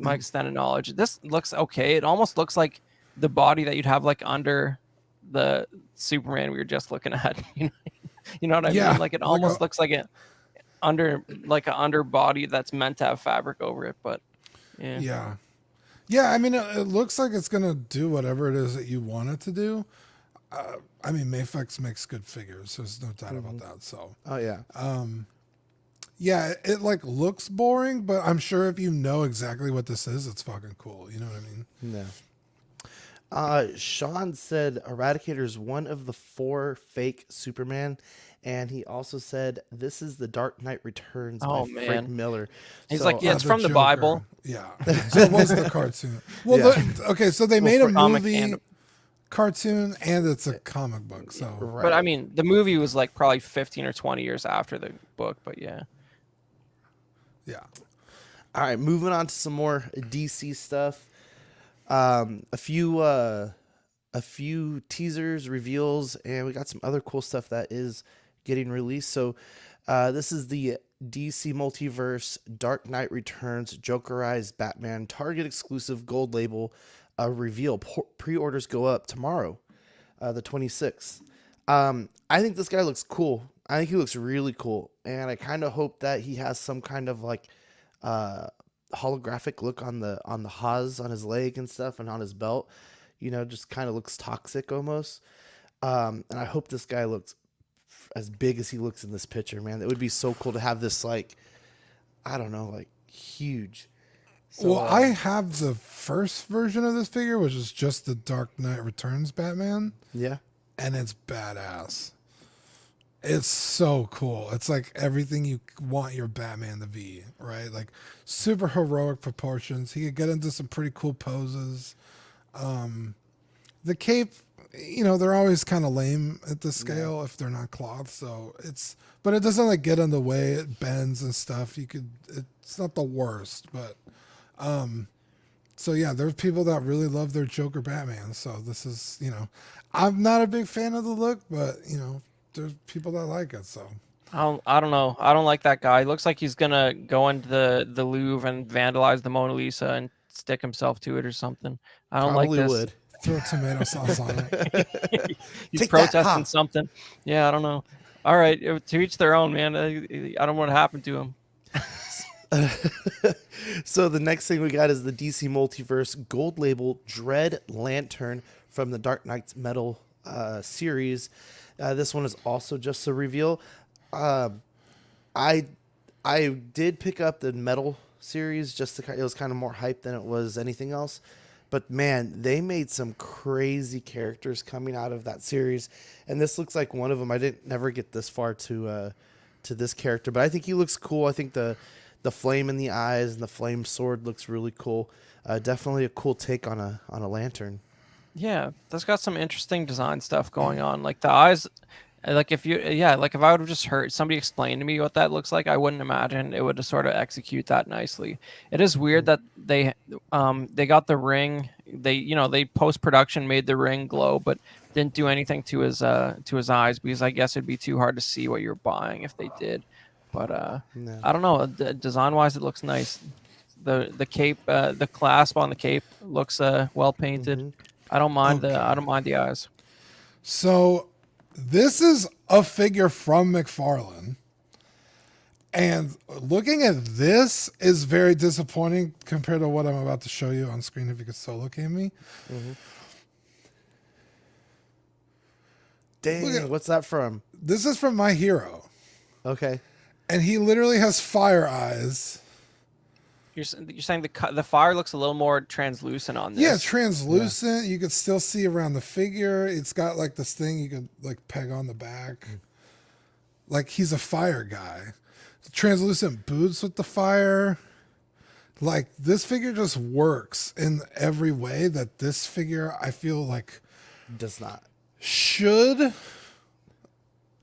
my extended knowledge. This looks okay. It almost looks like the body that you'd have like under the Superman we were just looking at. You know what I Yeah, mean? Like it like almost a- looks like an underbody that's meant to have fabric over it, but yeah. Yeah. Yeah, I mean, it looks like it's going to do whatever it is that you want it to do. I mean, Mafex makes good figures. There's no doubt about that. So, Oh yeah. yeah, it like looks boring, but I'm sure if you know exactly what this is, it's fucking cool. You know what I mean? No. Sean said Eradicator is one of the 4 fake Superman, and he also said this is the Dark Knight Returns Oh, by man. Frank Miller. He's So, like, yeah, it's The from the Joker. Bible. Yeah. So it was the cartoon. Well, Yeah. okay, so they made a comic movie, and- cartoon, and it's a comic book. So, right. But I mean, the movie was like probably 15 or 20 years after the book, but yeah. yeah. All right, moving on to some more DC stuff. A few teasers, reveals, and we got some other cool stuff that is getting released. So, this is the DC Multiverse Dark Knight Returns Jokerized Batman Target exclusive gold label reveal. Pre-orders go up tomorrow, the 26th. I think this guy looks cool. I think he looks really cool, and I kind of hope that he has some kind of like holographic look on the Haas on his leg and stuff, and on his belt. You know, just kind of looks toxic almost. And I hope this guy looks as big as he looks in this picture, man. It would be so cool to have this, like, I don't know, like huge. So, Well, I have the first version of this figure, which is just the Dark Knight Returns Batman, yeah. and it's badass. It's so cool. It's like everything you want your Batman to be, right? Like super heroic proportions. He could get into some pretty cool poses. The cape, you know, they're always kind of lame at this scale if they're not cloth. So but it doesn't like get in the way. It bends and stuff. It's not the worst, but, so yeah, there's people that really love their Joker Batman. So this is, you know, I'm not a big fan of the look, but you know, there's people that like it. So I don't know. I don't like that guy. He looks like he's gonna go into the Louvre and vandalize the Mona Lisa and stick himself to it or something. I don't Probably like this. would. throw tomato sauce on it. He's Take that, protesting huh? something. Yeah, I don't know. All right, to each their own, man. I don't know what happened to him. So the next thing we got is the DC Multiverse Gold Label Dread Lantern from the Dark Knight's Metal series. This one is also just a reveal. I did pick up the Metal series just to, it was kind of more hype than it was anything else. But man, they made some crazy characters coming out of that series, and this looks like one of them. I didn't never get this far to this character, but I think he looks cool. I think the flame in the eyes and the flame sword looks really cool. Definitely a cool take on a lantern. Yeah, that's got some interesting design stuff going on. Like the eyes, like if I would have just heard somebody explain to me what that looks like, I wouldn't imagine it would just sort of execute that nicely. It is weird that they got the ring. They post production made the ring glow, but didn't do anything to his eyes, because I guess it'd be too hard to see what you're buying if they did. But No. I don't know. Design wise, it looks nice. The cape, the clasp on the cape looks well painted. Mhm. I don't mind the eyes. So this is a figure from McFarlane. And looking at this is very disappointing compared to what I'm about to show you on screen if you could solo cam me. Dang, what's that from? This is from My Hero. Okay. And he literally has fire eyes. You're saying the fire looks a little more translucent on this. Yeah, translucent. You could still see around the figure. It's got like this thing you could like peg on the back. Like he's a fire guy. Translucent boots with the fire. Like this figure just works in every way that this figure I feel like Does not. should.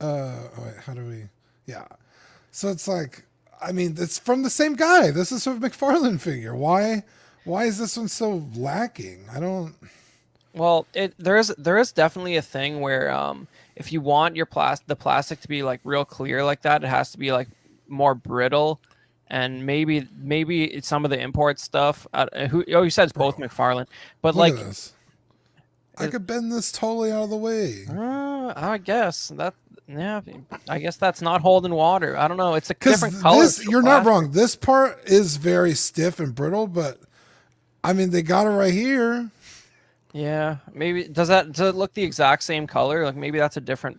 Wait, how do we? Yeah. So it's like, I mean, it's from the same guy. This is a McFarlane figure. Why Why is this one so lacking? I don't. Well, there is definitely a thing where if you want your the plastic to be like real clear like that, it has to be like more brittle, and maybe some of the import stuff. You said it's both Bro, McFarlane, but look like, at this. I could bend this totally out of the way. I guess that yeah, I guess that's not holding water. I don't know. It's a different Because color. this, you're not wrong. This part is very stiff and brittle, but I mean, they got it right here. Yeah, maybe does it look the exact same color? Like maybe that's a different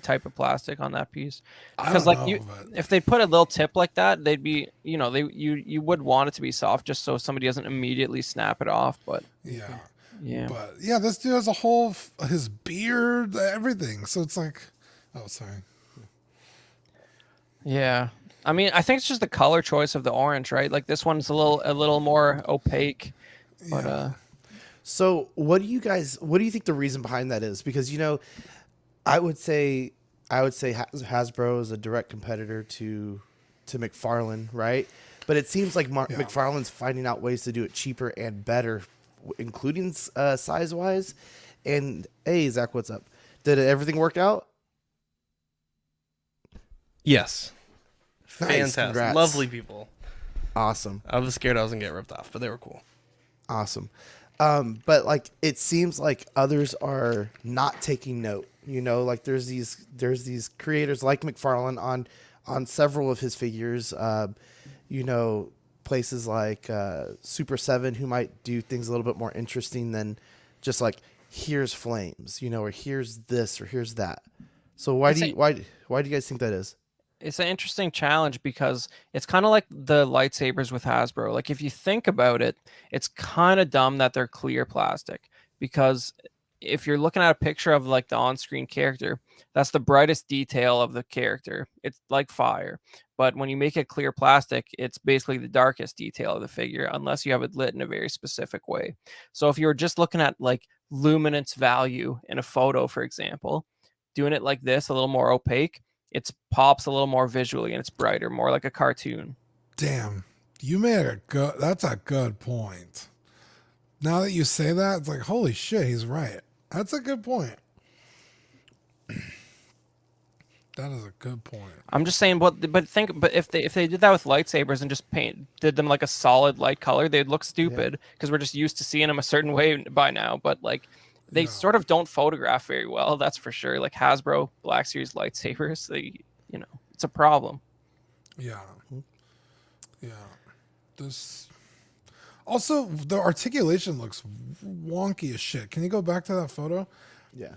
type of plastic on that piece. I Because don't like know, but if they put a little tip like that, they'd be, you would want it to be soft just so somebody doesn't immediately snap it off. But yeah. yeah, But yeah, this dude has a whole his beard, everything. So it's like, oh, sorry. yeah. I mean, I think it's just the color choice of the orange, right? Like this one's a little more opaque, but Yeah. So what do you think the reason behind that is? Because I would say Hasbro is a direct competitor to McFarlane, right? But it seems like Yeah. McFarlane's finding out ways to do it cheaper and better, including size wise. And hey, Zach, what's up? Did everything work out? Yes. Nice, Fantastic. congrats. Lovely people. Awesome. I was scared I was going to get ripped off, but they were cool. Awesome. But like it seems like others are not taking note. Like there's these creators like McFarlane on several of his figures. Places like Super 7 who might do things a little bit more interesting than just like here's flames, or here's this or here's that. So why do you guys think that is? it's an interesting challenge because it's kind of like the lightsabers with Hasbro. Like if you think about it, it's kind of dumb that they're clear plastic because if you're looking at a picture of like the on-screen character, that's the brightest detail of the character. It's like fire. But when you make it clear plastic, it's basically the darkest detail of the figure unless you have it lit in a very specific way. So if you were just looking at like luminance value in a photo, for example, doing it like this, a little more opaque, it pops a little more visually and it's brighter, more like a cartoon. Damn, you made a good. That's a good point. Now that you say that, it's like holy shit, he's right. That's a good point. That is a good point. I'm just saying, but if they did that with lightsabers and just did them like a solid light color, they'd look stupid because we're just used to seeing them a certain way by now. But like they sort of don't photograph very well, that's for sure. Like Hasbro Black Series lightsabers, it's a problem. Yeah. Yeah. This also the articulation looks wonky as shit. Can you go back to that photo? Yeah.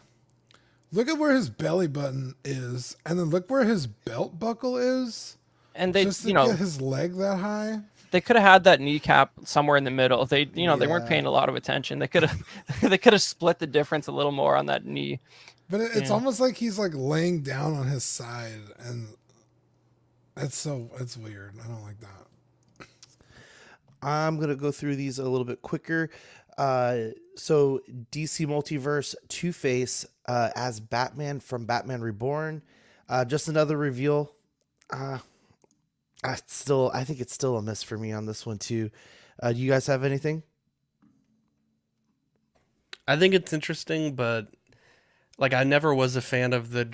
Look at where his belly button is, and then look where his belt buckle is. And they, Just to get his leg that high. they could have had that kneecap somewhere in the middle. They weren't paying a lot of attention. They could have split the difference a little more on that knee. But it's almost like he's like laying down on his side, and it's weird. I don't like that. I'm gonna go through these a little bit quicker. So DC Multiverse Two-Face as Batman from Batman Reborn. Just another reveal. I think it's still a miss for me on this one too. Do you guys have anything? I think it's interesting, but like I never was a fan of the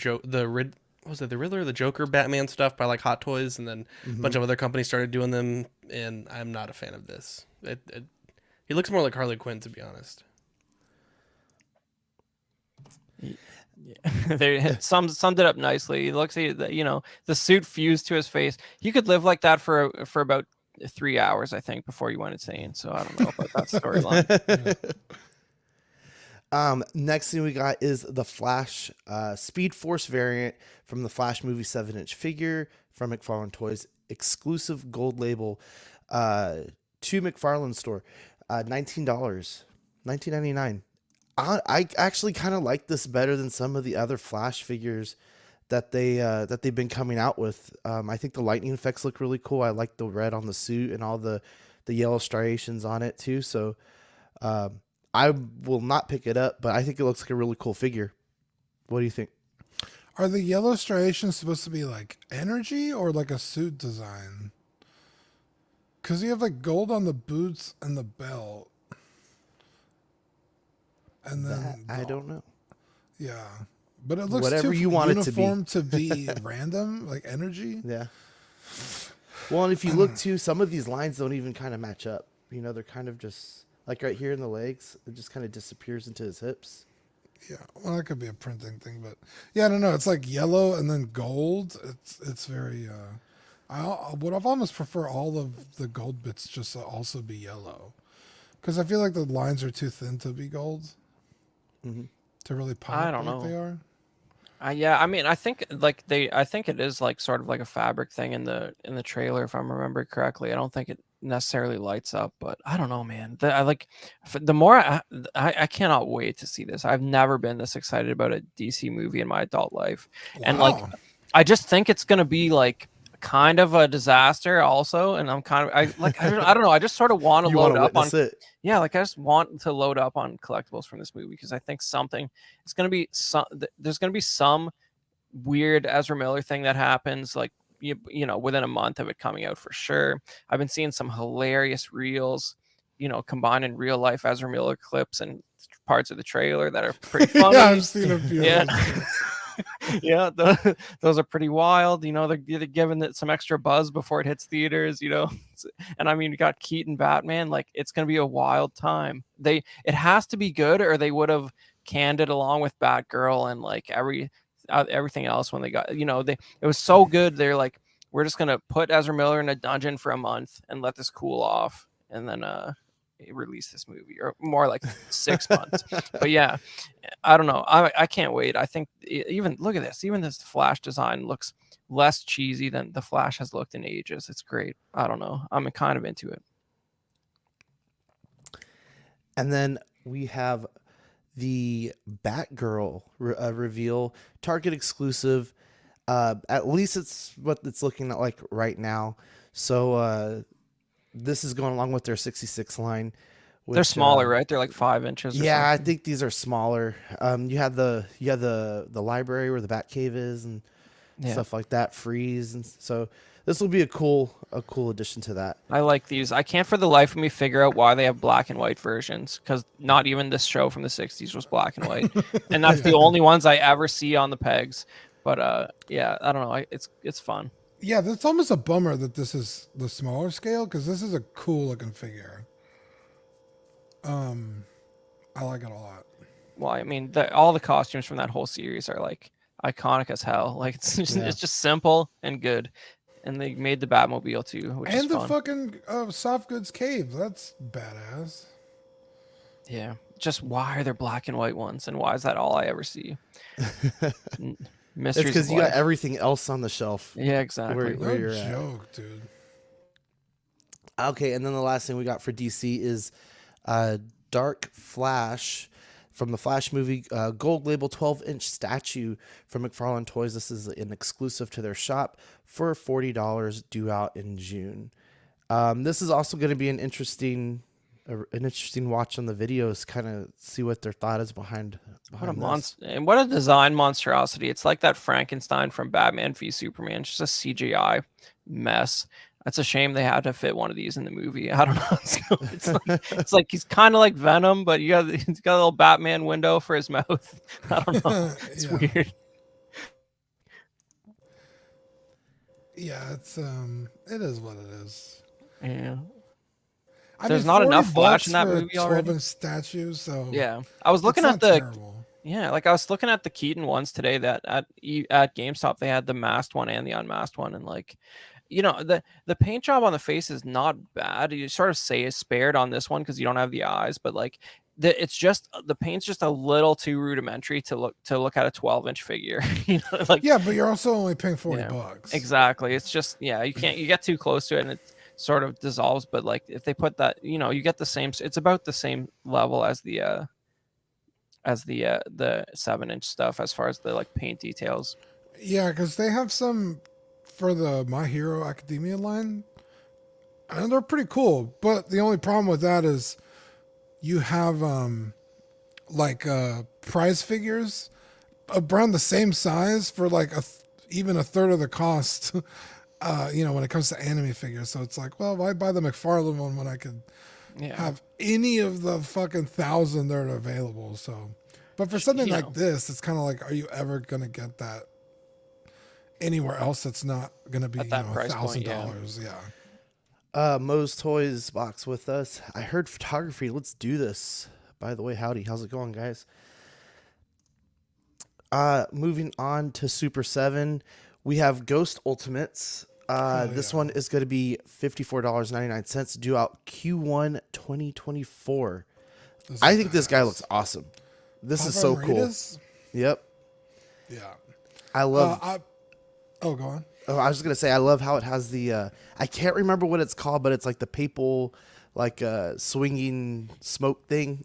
Riddler or the Joker Batman stuff by like Hot Toys, and then a bunch of other companies started doing them, and I'm not a fan of this. He looks more like Harley Quinn, to be honest. Yeah. They summed it up nicely. He looks, the suit fused to his face. He could live like that for about 3 hours, I think, before he went insane. So I don't know about that storyline. Next thing we got is the Flash Speed Force variant from the Flash movie 7-inch figure from McFarlane Toys, exclusive gold label to McFarlane store, $19, $19.99. I actually kind of like this better than some of the other Flash figures that they've been coming out with. I think the lightning effects look really cool. I like the red on the suit and all the yellow striations on it too. So I will not pick it up, but I think it looks like a really cool figure. What do you think? Are the yellow striations supposed to be like energy or like a suit design? Because you have like gold on the boots and the belt, and That then I don't know. yeah, but it looks Whatever too you want it to be. uniform to be random, like energy. Yeah. Well, and if you look too, some of these lines don't even kind of match up. You know, they're kind of just like right here in the legs. It just kind of disappears into his hips. Yeah, well, that could be a printing thing, but yeah, I don't know. It's like yellow and then gold. It's very. I would have almost prefer all of the gold bits just to also be yellow, because I feel like the lines are too thin to be gold to really pop I don't like know. they are. Yeah, I mean, I think I think it is like sort of like a fabric thing in the trailer, if I'm remembering correctly. I don't think it necessarily lights up, but I don't know, man. I like the more I cannot wait to see this. I've never been this excited about a DC movie in my adult life, and like Wow. I just think it's gonna be like kind of a disaster, also. And I'm kind of I don't know. I just sort of want to You want load to up on witness it? yeah, like I just want to load up on collectibles from this movie because I think something it's gonna be some there's gonna be some weird Ezra Miller thing that happens like you know within a month of it coming out for sure. I've been seeing some hilarious reels, you know, combining real life Ezra Miller clips and parts of the trailer that are pretty funny. Yeah, I've seen a few. Yeah. Of those. Yeah, those are pretty wild. You know, they're giving it some extra buzz before it hits theaters. You know, and I mean, you got Keaton Batman. Like, it's gonna be a wild time. It has to be good, or they would have canned it along with Batgirl and like everything else when they got. You know, it was so good. They're like, we're just gonna put Ezra Miller in a dungeon for a month and let this cool off, and then release this movie, or more like 6 months. But yeah, I don't know. I can't wait. I think even look at this. Even this Flash design looks less cheesy than the Flash has looked in ages. It's great. I don't know. I'm kind of into it. And then we have the Batgirl reveal, Target exclusive. At least it's what it's looking at like right now. So this is going along with their 66 line. They're smaller, right? They're like 5 inches. Or Yeah, I something. think these are smaller. You have the library where the Batcave is and stuff like that. Freeze, and so this will be a cool addition to that. I like these. I can't for the life of me figure out why they have black and white versions, because not even this show from the 60s was black and white. And that's the only ones I ever see on the pegs. But yeah, I don't know. It's fun. Yeah, that's almost a bummer that this is the smaller scale, because this is a cool looking figure. I like it a lot. Well, I mean, all the costumes from that whole series are like iconic as hell. Like it's just simple and good. And they made the Batmobile too, which is And the fun. fucking soft goods cave. That's badass. Yeah. Just why are there black and white ones, and why is that all I ever see? It's Mysteries because of you got life. everything else on the shelf. Yeah, exactly. Where No you're at. joke, dude. Okay, and then the last thing we got for DC is Dark Flash from the Flash movie, gold label 12-inch statue from McFarlane Toys. This is an exclusive to their shop for $40, due out in June. This is also going to be an interesting watch on the videos, kind of see what their thought is behind What a this. monster, and what a design monstrosity. It's like that Frankenstein from Batman v Superman. It's just a CGI mess. That's a shame they had to fit one of these in the movie. I don't know. It's like he's kind of like Venom, but he's got a little Batman window for his mouth. I don't know. It's Yeah. weird. Yeah, it is what it is. Yeah. I There's mean, not 40 enough Flash bucks in that for a movie already. 12-inch statue, so Yeah. I was looking it's at not the terrible. Yeah, like I was looking at the Keaton ones today that at GameStop they had the masked one and the unmasked one, and like, you know, the paint job on the face is not bad. You sort of say it's spared on this one because you don't have the eyes, but like it's just the paint's just a little too rudimentary to look at a 12-inch figure. You know, like Yeah, but you're also only paying 40 Yeah, bucks. exactly. It's just you get too close to it and it sort of dissolves. But like if they put that, you know, you get the same. It's about the same level as the 7-inch stuff as far as the like paint details. Yeah, because they have some for the My Hero Academia line, and they're pretty cool. But the only problem with that is you have prize figures around the same size for like even a third of the cost when it comes to anime figures. So it's like, well, why buy the McFarlane one when I could Yeah. have any of the fucking 1,000 that are available? So, but for something You like know. this, it's kind of like, are you ever gonna get that anywhere else? That's not gonna be At that price point, $1,000. Yeah. Mo's Toys box with us. I heard photography. Let's do this. By the way, howdy. How's it going, guys? Moving on to Super 7, we have Ghost Ultimates. This one is going to be $54.99 due out Q1 2024. I think this guy looks awesome. This is so cool. Pavaritas? Yep. Yeah. I love Go on. Oh, I was just gonna say I love how it has the I can't remember what it's called, but it's like the papal like swinging smoke thing.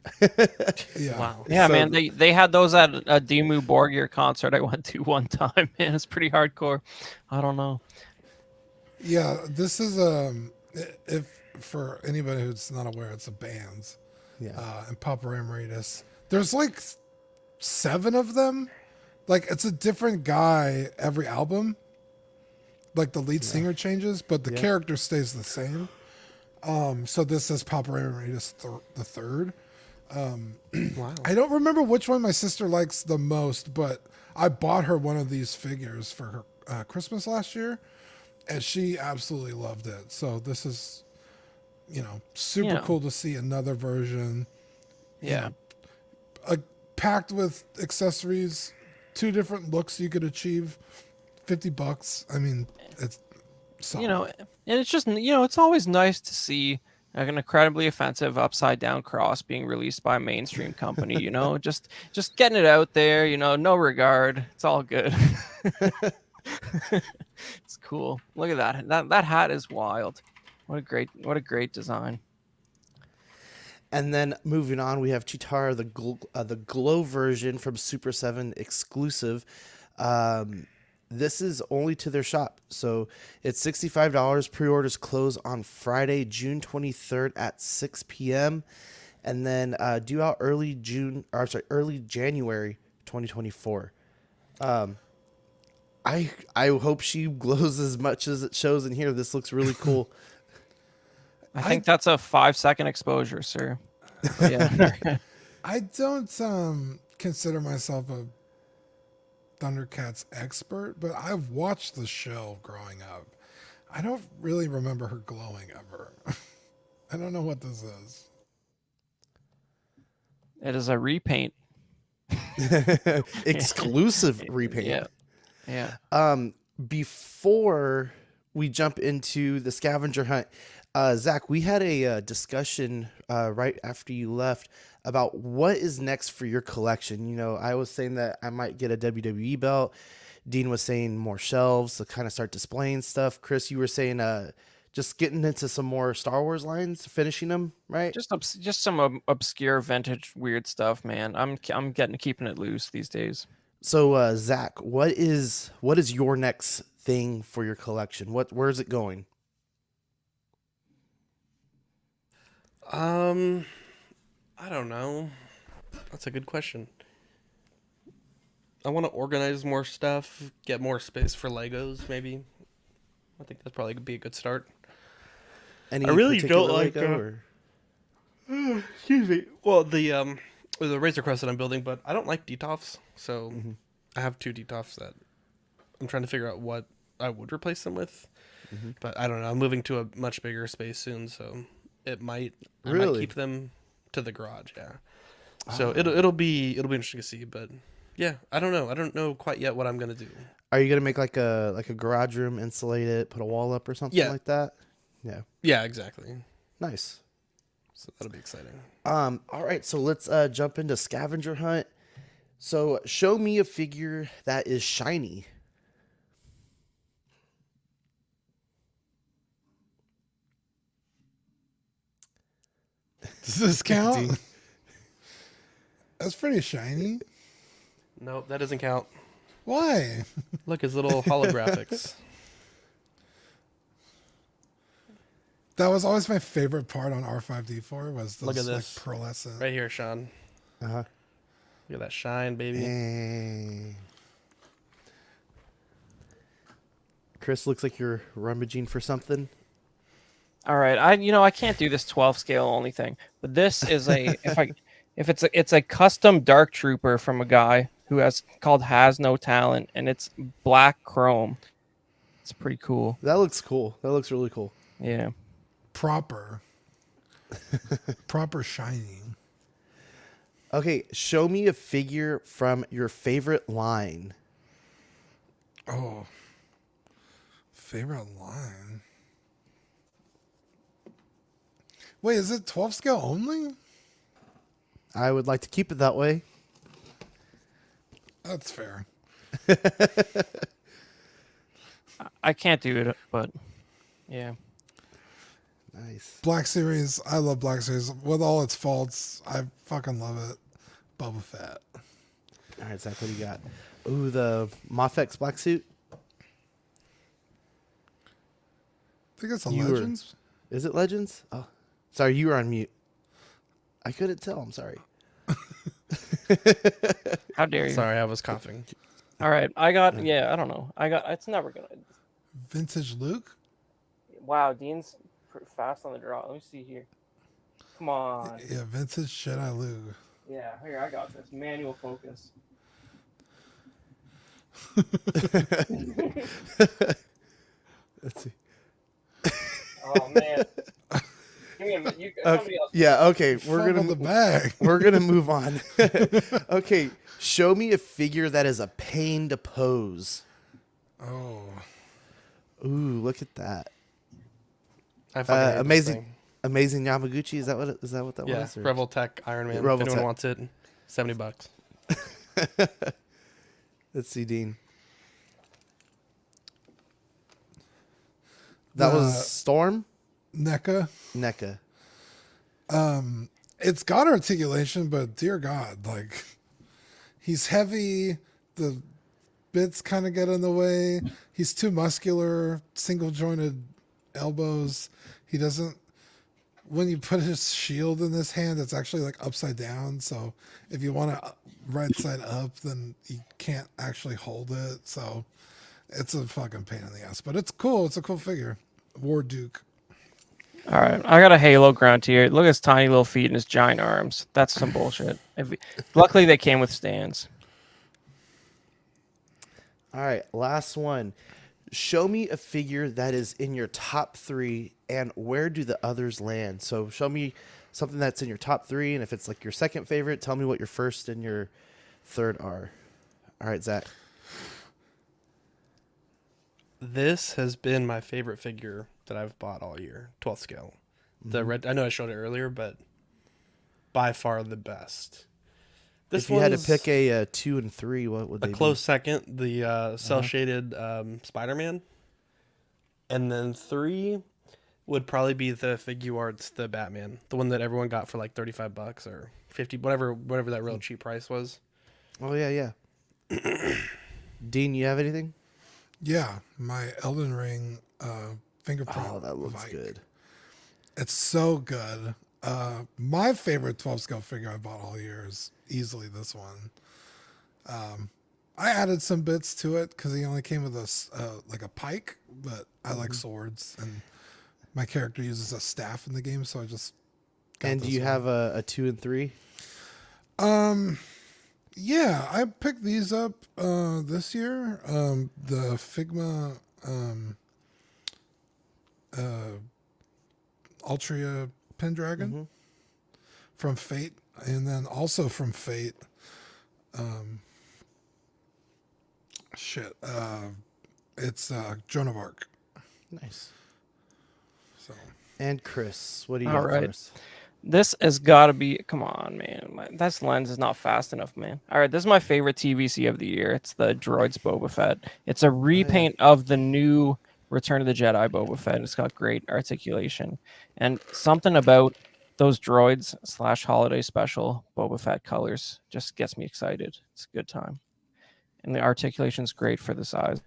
Yeah. Wow. Yeah, So- man. They had those at a Dimmu Borgir concert I went to one time, man. It's pretty hardcore. I don't know. Yeah, this is if for anybody who's not aware, it's a band's Yeah. and Papa Amaritas. There's like 7 of them. Like it's a different guy every album. Like the lead singer changes, but the character stays the same. So this is Papa Amaritas the third. Wow. I don't remember which one my sister likes the most, but I bought her one of these figures for her Christmas last year, and she absolutely loved it. So this is, super Yeah. cool to see another version. Yeah. Packed with accessories, 2 different looks you could achieve, $50. I mean, it's solid. And it's just it's always nice to see like an incredibly offensive upside down cross being released by a mainstream company. Just getting it out there. No regard. It's all good. It's cool. Look at that. That hat is wild. What a great design. And then moving on, we have Chitara, the glow version from Super 7 exclusive. This is only to their shop. So it's $65. Pre-orders close on Friday, June 23rd at 6 p.m. And then due out early January 2024. I hope she glows as much as it shows in here. This looks really cool. I think that's a 5-second exposure, sir. But yeah. I don't consider myself a Thundercats expert, but I've watched the show growing up. I don't really remember her glowing ever. I don't know what this is. It is a repaint. Exclusive repaint. Yeah. Yeah. Before we jump into the scavenger hunt, Zach, we had a discussion right after you left about what is next for your collection. I was saying that I might get a WWE belt. Dean was saying more shelves to kind of start displaying stuff. Chris, you were saying just getting into some more Star Wars lines, finishing them, right? Just some obscure vintage weird stuff, man. I'm keeping it loose these days. So, Zach, what is your next thing for your collection? Where is it going? I don't know. That's a good question. I want to organize more stuff, get more space for Legos, maybe. I think that's probably be a good start. Any I really particular don't like, Lego, or- Excuse me. Well, the Razor Crest that I'm building, but I don't like Detolfs, so I have 2 Detolfs that I'm trying to figure out what I would replace them with. But I don't know. I'm moving to a much bigger space soon, so I might keep them to the garage. Yeah. So it'll be interesting to see, but yeah, I don't know. I don't know quite yet what I'm gonna do. Are you gonna make like a garage room, insulate it, put a wall up or something like that? Yeah. Yeah, exactly. Nice. So that'll be exciting. All right, so let's jump into scavenger hunt. So show me a figure that is shiny. Does this count? That's pretty shiny. Nope, that doesn't count. Why? Look, his little holographics. That was always my favorite part on R5D4 was those Look at this. like pearlescent. Right here, Sean. Uh-huh. Look at that shine, baby. Hey. Chris, looks like you're rummaging for something. All right, I can't do this 12 scale only thing, but this is a if it's a custom Dark Trooper from a guy who has no talent, and it's black chrome. It's pretty cool. That looks cool. That looks really cool. Yeah. Proper shining. Okay, show me a figure from your favorite line. Oh, favorite line. Wait, is it 12 scale only? I would like to keep it that way. That's fair. I can't do it, but yeah. Nice. Black Series. I love Black Series. With all its faults, I fucking love it. Boba Fett. All right, Zach, what do you got? Ooh, the Mafex black suit. I think it's a You were- Legends. Is it Legends? Oh, sorry, you were on mute. I couldn't tell. I'm sorry. How dare you? Sorry, I was coughing. All right, I don't know. It's never gonna. Vintage Luke. Wow, Dean's fast on the draw. Let me see here. Come on. Yeah, vintage Jedi Luke. Yeah, here, I got this. Manual focus. Let's see. Oh man. Give me a minute. Somebody else. Yeah. Okay, Fuck on the bag. we're gonna move on. Okay, show me a figure that is a pain to pose. Oh, Ooh, look at that. I fucking hate this amazing, thing. amazing Yamaguchi. Is that what that Yeah, was? or- Rebel Tech Iron Man. Rebel if anyone Tech. wants it, $70. Let's see, Dean. That was Storm NECA. NECA. It's got articulation, but dear God, like he's heavy. The bits kind of get in the way. He's too muscular. Single jointed elbows. He doesn't. When you put his shield in his hand, it's actually like upside down. So if you want to right side up, then you can't actually hold it. So it's a fucking pain in the ass. But it's cool. It's a cool figure. War Duke. All right, I got a Halo grunt here. Look at his tiny little feet and his giant arms. That's some bullshit. Luckily, they came with stands. All right, last one. Show me a figure that is in your top 3, and where do the others land? So show me something that's in your top 3, and if it's like your second favorite, tell me what your first and your third are. All right, Zach. This has been my favorite figure that I've bought all year. 12th scale. The red. I know I showed it earlier, but by far the best. This If you had to one's pick a 2 and 3, what would a they close second. The cell shaded Spider-Man, and then 3 would probably be the Figuarts, the Batman, the one that everyone got for like $35 or 50, whatever that real cheap price was. be? Oh, yeah. Dean, you have anything? Yeah, my Elden Ring fingerprint. Oh, that looks Vike. good. It's so good. My favorite 12 scale figure I bought all year is easily this one. I added some bits to it because he only came with like a pike, but I like swords, and my character uses a staff in the game, so I just. And do you have a 2 and 3? Yeah, I picked these up this year. The Figma Altria Pendragon from Fate, and then also from Fate. It's Joan of Arc. Nice. So And Chris, what do you All got right. for us? This has got to be. Come on, man. That lens is not fast enough, man. All right, this is my favorite TVC of the year. It's the Droids Boba Fett. It's a repaint of the new Return of the Jedi Boba Fett. It's got great articulation, and something about those droids / holiday special Boba Fett colors just gets me excited. It's a good time, and the articulation's great for the size.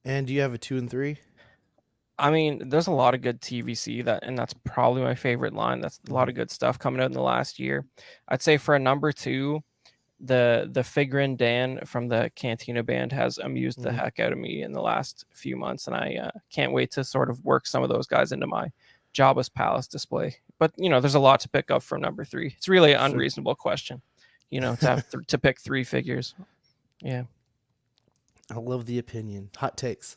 And do you have a 2 and 3? I mean, there's a lot of good TVC and that's probably my favorite line. That's a lot of good stuff coming out in the last year. I'd say for a number 2, the Figrin Dan from the Cantina band has amused the Mhm. heck out of me in the last few months, and I can't wait to sort of work some of those guys into my Jabba's Palace display. But there's a lot to pick up from number 3. It's really an Sure. unreasonable question, to have to pick 3 figures. Yeah. I love the opinion. Hot takes.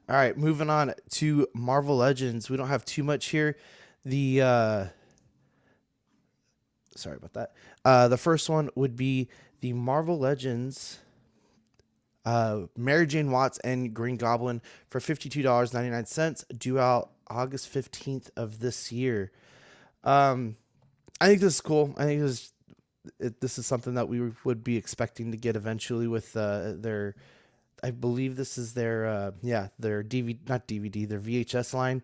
All right, moving on to Marvel Legends. We don't have too much here. Sorry about that. The first one would be the Marvel Legends Mary Jane Watts and Green Goblin for $52.99, due out August 15th of this year. I think this is cool. I think this is something that we would be expecting to get eventually with their, I believe this is their their DVD, not DVD, their VHS line.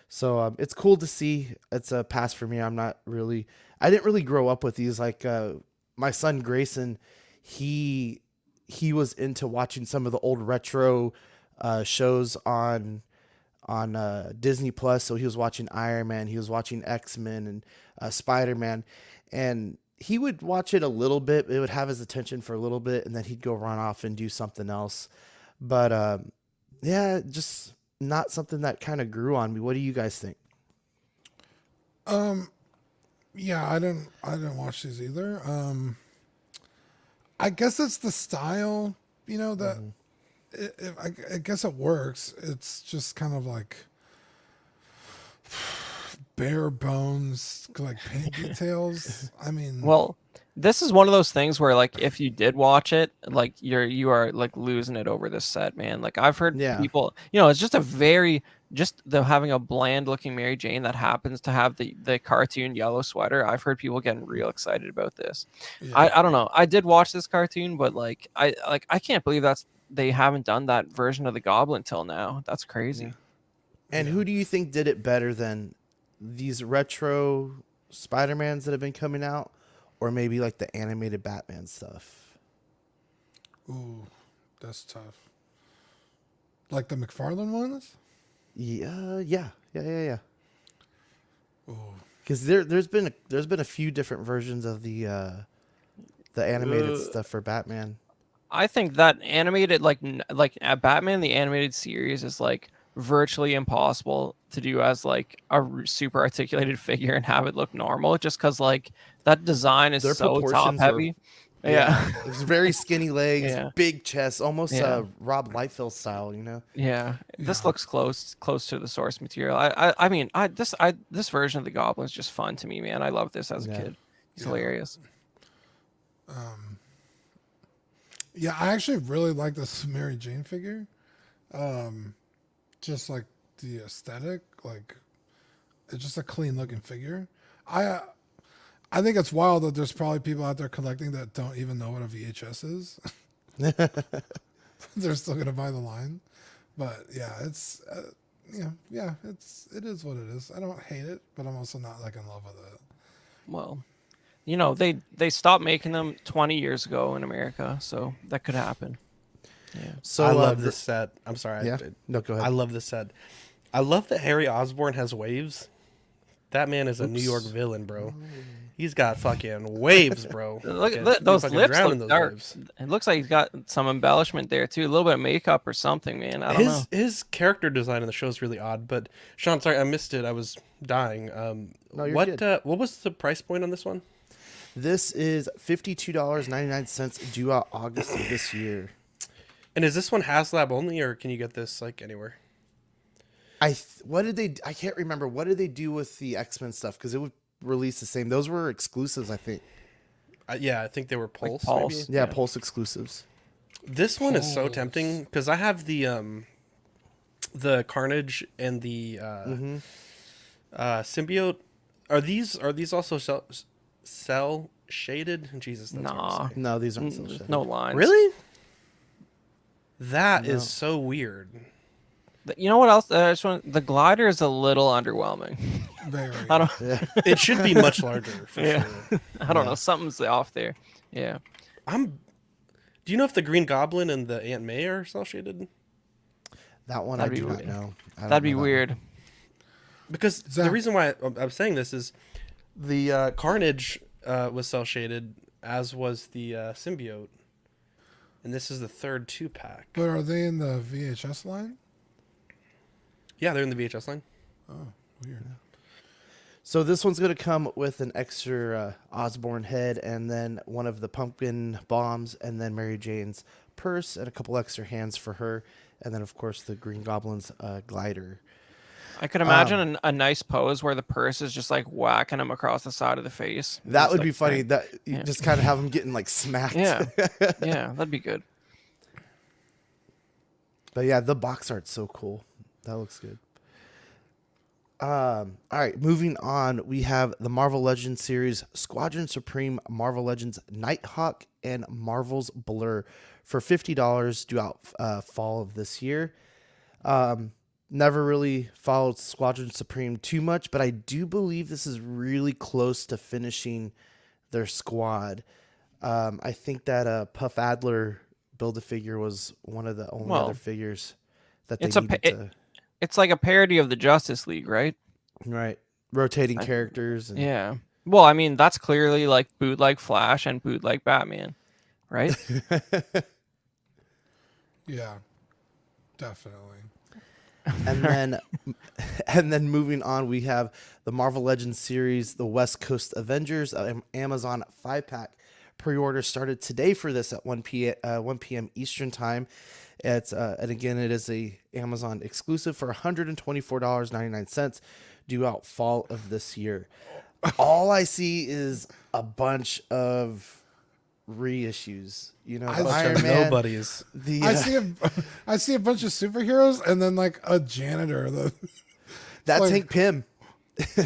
So it's cool to see. It's a pass for me. I didn't really grow up with these. Like my son Grayson, he was into watching some of the old retro shows on Disney Plus. So he was watching Iron Man, he was watching X-Men and Spider-Man, and he would watch it a little bit. It would have his attention for a little bit, and then he'd go run off and do something else. But just not something that kind of grew on me. What do you guys think? Yeah, I didn't watch these either. I guess it's the style, that I guess it works. It's just kind of like bare bones, like paint details. I mean, Well, this is one of those things where, like, if you did watch it, like, you are like losing it over this set, man. Like, I've heard Yeah. people, it's just having a bland looking Mary Jane that happens to have the cartoon yellow sweater. I've heard people getting real excited about this. yeah. I don't know. I did watch this cartoon, but I can't believe they haven't done that version of the Goblin till now. That's crazy. And who do you think did it better than these retro Spider-Mans that have been coming out, or maybe like the animated Batman stuff? Ooh, that's tough. Like the McFarlane ones? Yeah. Ooh. Because there's been a few different versions of the animated stuff for Batman. I think that animated like Batman the animated series is like virtually impossible to do as like a super articulated figure and have it look normal, just because like that design is Their so top proportions heavy. Yeah. It's very skinny legs, Yeah. big chest, almost Yeah. Rob Liefeld style, Yeah, this Yeah. looks close to the source material. I mean, this version of the Goblin is just fun to me, man. I love this as a Yeah. kid. It's hilarious. Yeah, I actually really like this Mary Jane figure. Just like the aesthetic, like it's just a clean looking figure. I think it's wild that there's probably people out there collecting that don't even know what a VHS is. They're still gonna buy the line, but yeah, it's it is what it is. I don't hate it, but I'm also not like in love with it. Well, they stopped making them 20 years ago in America, so that could happen. Yeah. So I love this set. I'm sorry. Yeah. No, go ahead. I love this set. I love that Harry Osborn has waves. That man is a New York villain, bro. He's got fucking waves, bro. Look, Fucking- those fucking lips drown in look those dark. waves. It looks like he's got some embellishment there too, a little bit of makeup or something, man. I don't know. His character design in the show is really odd. But Sean, sorry, I missed it. I was dying. No, you're what good. what was the price point on this one? This is $52.99, due out August of this year. And is this one HasLab only, or can you get this like anywhere? I can't remember. What did they do with the X-Men stuff? Because it would release the same. Those were exclusives, I think. Yeah, I think they were Pulse. Pulse. Maybe? Yeah, Yeah. Pulse exclusives. This one is so Pulse. tempting because I have the Carnage and the symbiote. Are these also cell shaded? Jesus, that's hard to Nah. say. No, these aren't so shit. No lines. Really? That No. is so weird. You know what else? The glider is a little underwhelming. Very. I don't. Yeah. It should be much larger for Yeah. sure. I don't know. Something's off there. Yeah. Do you know if the Green Goblin and the Aunt May are cell shaded? That one That'd I be do not weird. know. I don't That'd be know that weird. Because the Zach- reason why I'm saying this is the Carnage was cell shaded, as was the symbiote. And this is the third 2-pack. But are they in the VHS line? Yeah, they're in the VHS line. Oh, weird. So this one's going to come with an extra Osborne head, and then one of the pumpkin bombs, and then Mary Jane's purse, and a couple extra hands for her, and then of course the Green Goblin's glider. I could imagine a nice pose where the purse is just like whacking him across the side of the face. That It's would like, be funny. bang. That you just kind of have him getting like smacked. Yeah. Yeah, that'd be good. But yeah, the box art's so cool. That looks good. All right, moving on. We have the Marvel Legends series, Squadron Supreme, Marvel Legends Nighthawk, and Marvel's Blur for $50 due out fall of this year. Never really followed Squadron Supreme too much, but I do believe this is really close to finishing their squad. I think that Puff Adler Build-A-Figure was one of the only other figures that they needed to... It's like a parody of the Justice League, right? Right. Rotating characters. And... Yeah. Well, I mean, that's clearly like bootleg Flash and bootleg Batman, right? Yeah, definitely. And then moving on, we have the Marvel Legends series, the West Coast Avengers, Amazon 5-pack. Pre-order started today for this at 1 p.m. Eastern time. It's and again, it is a Amazon exclusive for $124.99, due out fall of this year. All I see is a bunch of reissues. You know, Iron Man, nobodies. I see a bunch of superheroes and then like a janitor. That's like, Hank Pym.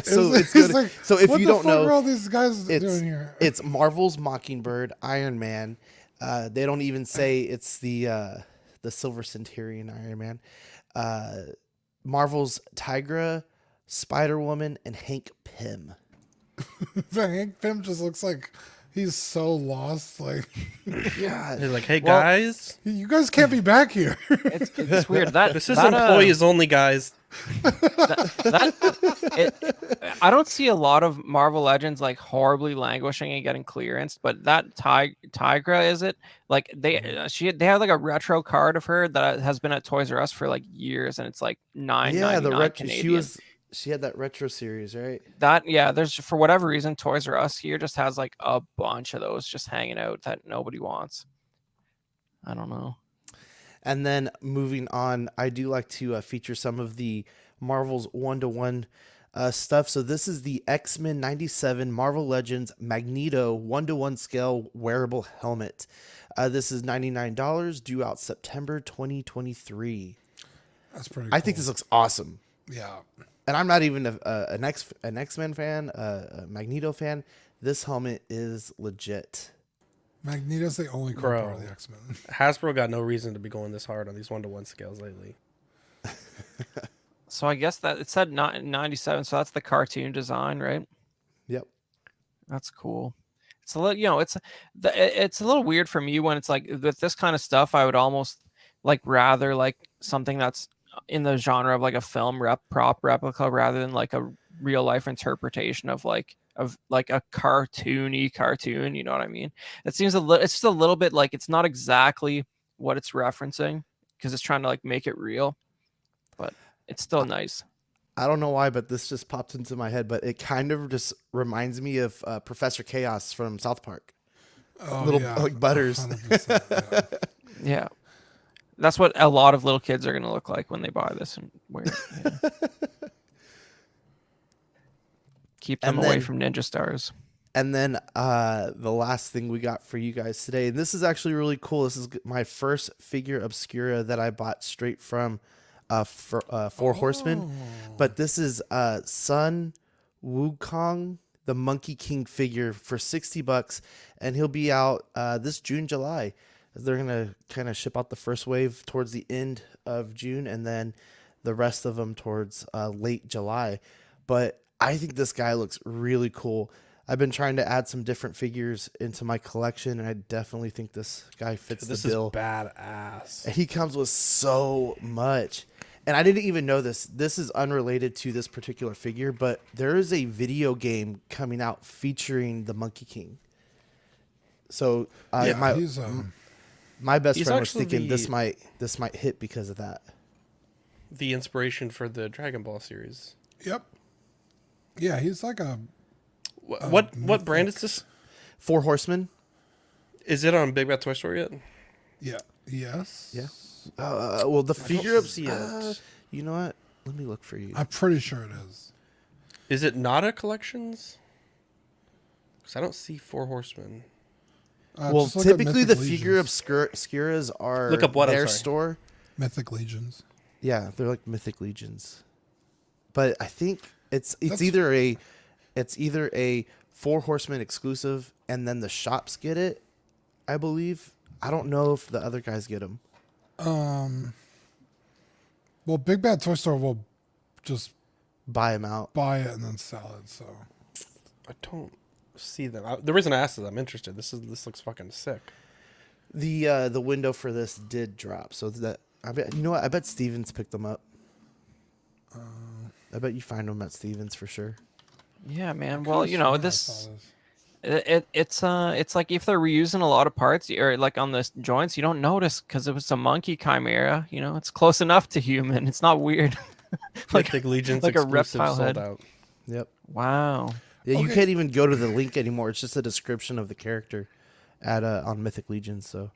So if you don't know, what are all these guys doing here? It's Marvel's Mockingbird, Iron Man. They don't even say it's the Silver Centurion Iron Man. Marvel's Tigra, Spider-Woman, and Hank Pym. Hank Pym just looks like he's so lost. Like, yeah, they're like, hey guys, you guys can't be back here. It's weird. This is employees only, guys. I don't see a lot of Marvel Legends like horribly languishing and getting clearance, but that Tigra, is it like they have like a retro card of her that has been at Toys R Us for like years, and it's like $9.99 Canadian. She had that retro series, right? There's, for whatever reason, Toys R Us here just has like a bunch of those just hanging out that nobody wants. I don't know. And then moving on, I do like to feature some of the Marvel's 1-to-1 stuff. So this is the X-Men 97 Marvel Legends Magneto 1-to-1 scale wearable helmet. This is $99, due out September 2023. That's pretty cool. I think this looks awesome. Yeah. And I'm not even an X-Men fan, a Magneto fan. This helmet is legit. Magneto's the only cool part of the X-Men. Hasbro got no reason to be going this hard on these 1-to-1 scales lately. So I guess that it said 97, so that's the cartoon design, right? Yep. That's cool. It's a little, it's a little weird for me when it's like with this kind of stuff. I would almost like rather like something that's in the genre of like a film prop replica rather than like a real life interpretation of like a cartoon, you know what I mean? It seems it's just a little bit like it's not exactly what it's referencing because it's trying to like make it real, but it's still nice. I don't know why, but this just popped into my head, but it kind of just reminds me of Professor Chaos from South Park. Like Butters. Yeah. That's what a lot of little kids are going to look like when they buy this and wear it. Yeah. Keep them away from Ninja Stars. And then the last thing we got for you guys today, and this is actually really cool. This is my first figure Obscura that I bought straight from Four Horsemen. But this is Sun Wukong, the Monkey King figure for $60, and he'll be out this June, July. They're gonna kind of ship out the first wave towards the end of June, and then the rest of them towards late July. But I think this guy looks really cool. I've been trying to add some different figures into my collection, and I definitely think this guy fits the bill. This is badass. And he comes with so much. And I didn't even know this. This is unrelated to this particular figure, but there is a video game coming out featuring the Monkey King. So Yeah, my he's my best He's friend was actually thinking this might hit because of that. the inspiration for the Dragon Ball series. yep. Yeah, he's like a What brand is this? Four Horsemen. Is it on Big Bad Toy Store yet? yeah. Yes. Yeah. Well, the figure don't of see it. you know what? Let me look for you. I'm pretty sure it is. Is it Nada Collections? Because I don't see Four Horsemen. Well, just look at typically the Mythic figure Legions. obscuras are Look up what, I'm their sorry. store. Mythic Legions. Yeah, they're like Mythic Legions. But I think it's That's- either a Four Horsemen exclusive and then the shops get it, I believe. I don't know if the other guys get them. Well, Big Bad Toy Store will just Buy them out. buy it and then sell it. So I don't see them. The reason I asked is I'm interested. This looks fucking sick. The window for this did drop, so that I bet you know what I bet Stevens picked them up. I bet you find them at Stevens for sure. Yeah, man. I Well, could've you know, sworn I this saw this. it's like if they're reusing a lot of parts or like on the joints, you don't notice because it was a monkey chimera. You know, it's close enough to human. It's not weird. Mythic Legion's like a exclusive reptile sold head. out. Yep. Wow. Yeah, you Okay. can't even go to the link anymore. It's just a description of the character at on Mythic Legions. So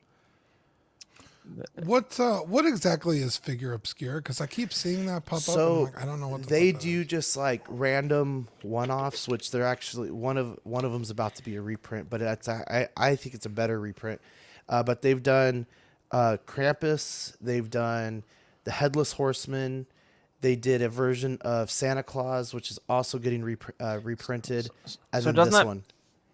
What exactly is figure obscure? Because I keep seeing that pop up. And So I'm like, I don't know what the they fuck that do is. just like random one-offs, which they're actually one of them's about to be a reprint, but I think it's a better reprint. But they've done Krampus, they've done the Headless Horseman, they did a version of Santa Claus, which is also getting reprinted, and so then doesn't this that- one.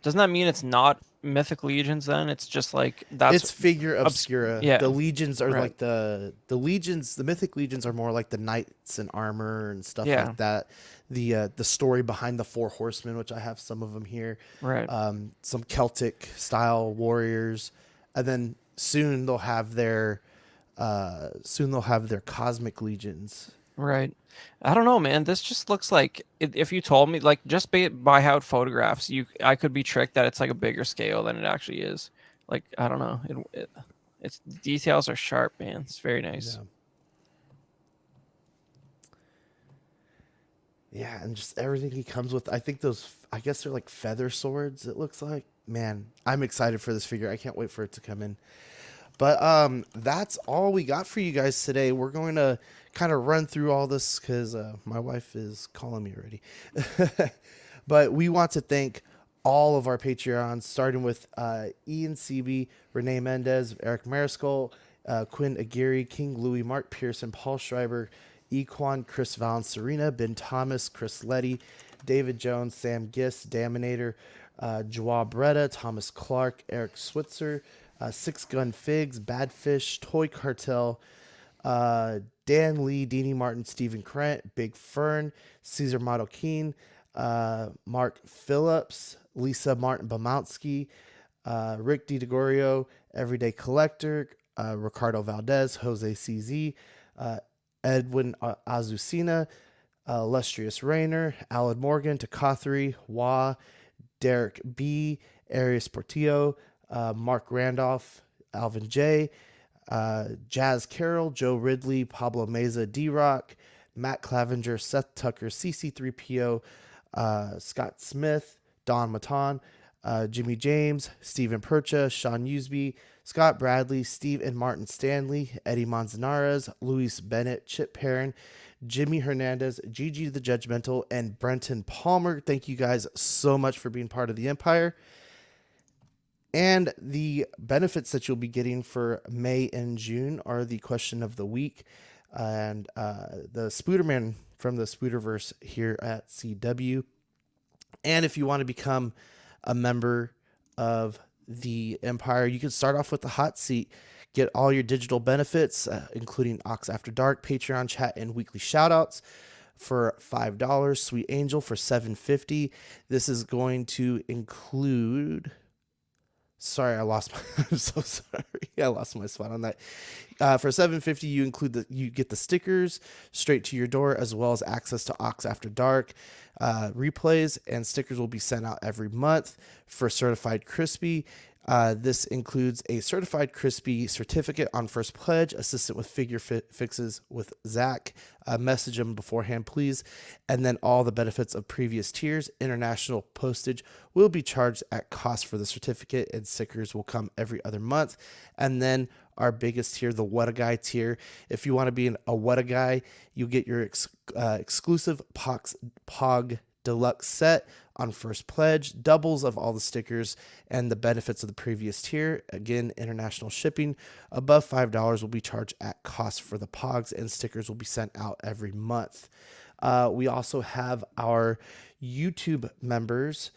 Doesn't that mean it's not Mythic Legions then? It's just like that's It's figure obscura. yeah. The legions are Right. like the legions. The mythic legions are more like the knights in armor and stuff Yeah. like that. The story behind the Four Horsemen, which I have some of them here. right. Some Celtic style warriors, and then soon they'll have their cosmic legions. Right. I don't know, man. This just looks like if you told me, like, just by how it photographs, I could be tricked that it's like a bigger scale than it actually is. Like, I don't know. Its details are sharp, man. It's very nice. Yeah, and just everything he comes with. I think I guess they're like feather swords. It looks like. Man, I'm excited for this figure. I can't wait for it to come in. But that's all we got for you guys today. We're going to kind of run through all this because my wife is calling me already. But we want to thank all of our Patreons, starting with Ian Seeby, Renee Mendez, Eric Mariscal, Quinn Aguirre, King Louis, Mark Pearson, Paul Schreiber, Equan, Chris Valen, Serena, Ben Thomas, Chris Letty, David Jones, Sam Giss, Daminator, Joa Bretta, Thomas Clark, Eric Switzer, Six Gun Figs, Badfish, Toy Cartel, Dan Lee, Deanie Martin, Stephen Krent, Big Fern, Caesar Model Keen, Mark Phillips, Lisa Martin Bomoutsky, Rick DiGregorio, Everyday Collector, Ricardo Valdez, Jose CZ, Edwin Azucena, Illustrious Rayner, Alan Morgan, Takathri, Wah, Derek B, Arias Portillo, Mark Randolph, Alvin J, Jazz Carroll, Joe Ridley, Pablo Meza, D-Rock, Matt Clavenger, Seth Tucker, CC3PO, Scott Smith, Don Matan, Jimmy James, Stephen Percha, Sean Usby, Scott Bradley, Steve and Martin Stanley, Eddie Manzanares, Luis Bennett, Chip Perrin, Jimmy Hernandez, Gigi the Judgmental, and Brenton Palmer. Thank you guys so much for being part of the Empire. And the benefits that you'll be getting for May and June are the question of the week and the Spooderman from the Spooderverse here at CW. And if you want to become a member of the Empire, you can start off with the hot seat, get all your digital benefits, including Ox After Dark, Patreon chat, and weekly shoutouts for $5. Sweet Angel for $7.50. This is going to include... Sorry, I lost my. I'm so sorry. I lost my spot on that. For $7.50, you get the stickers straight to your door, as well as access to Ox After Dark replays, and stickers will be sent out every month. For Certified Crispy, This includes a certified crispy certificate on first pledge, assistant with figure fixes with Zach. Message him beforehand, please. And then all the benefits of previous tiers. International postage will be charged at cost for the certificate, and stickers will come every other month. And then our biggest tier, the What a Guy tier. If you want to be a What a Guy, you get your exclusive Pog Deluxe set on first pledge, doubles of all the stickers and the benefits of the previous tier. Again, international shipping above $5 will be charged at cost for the pogs, and stickers will be sent out every month. We also have our YouTube members,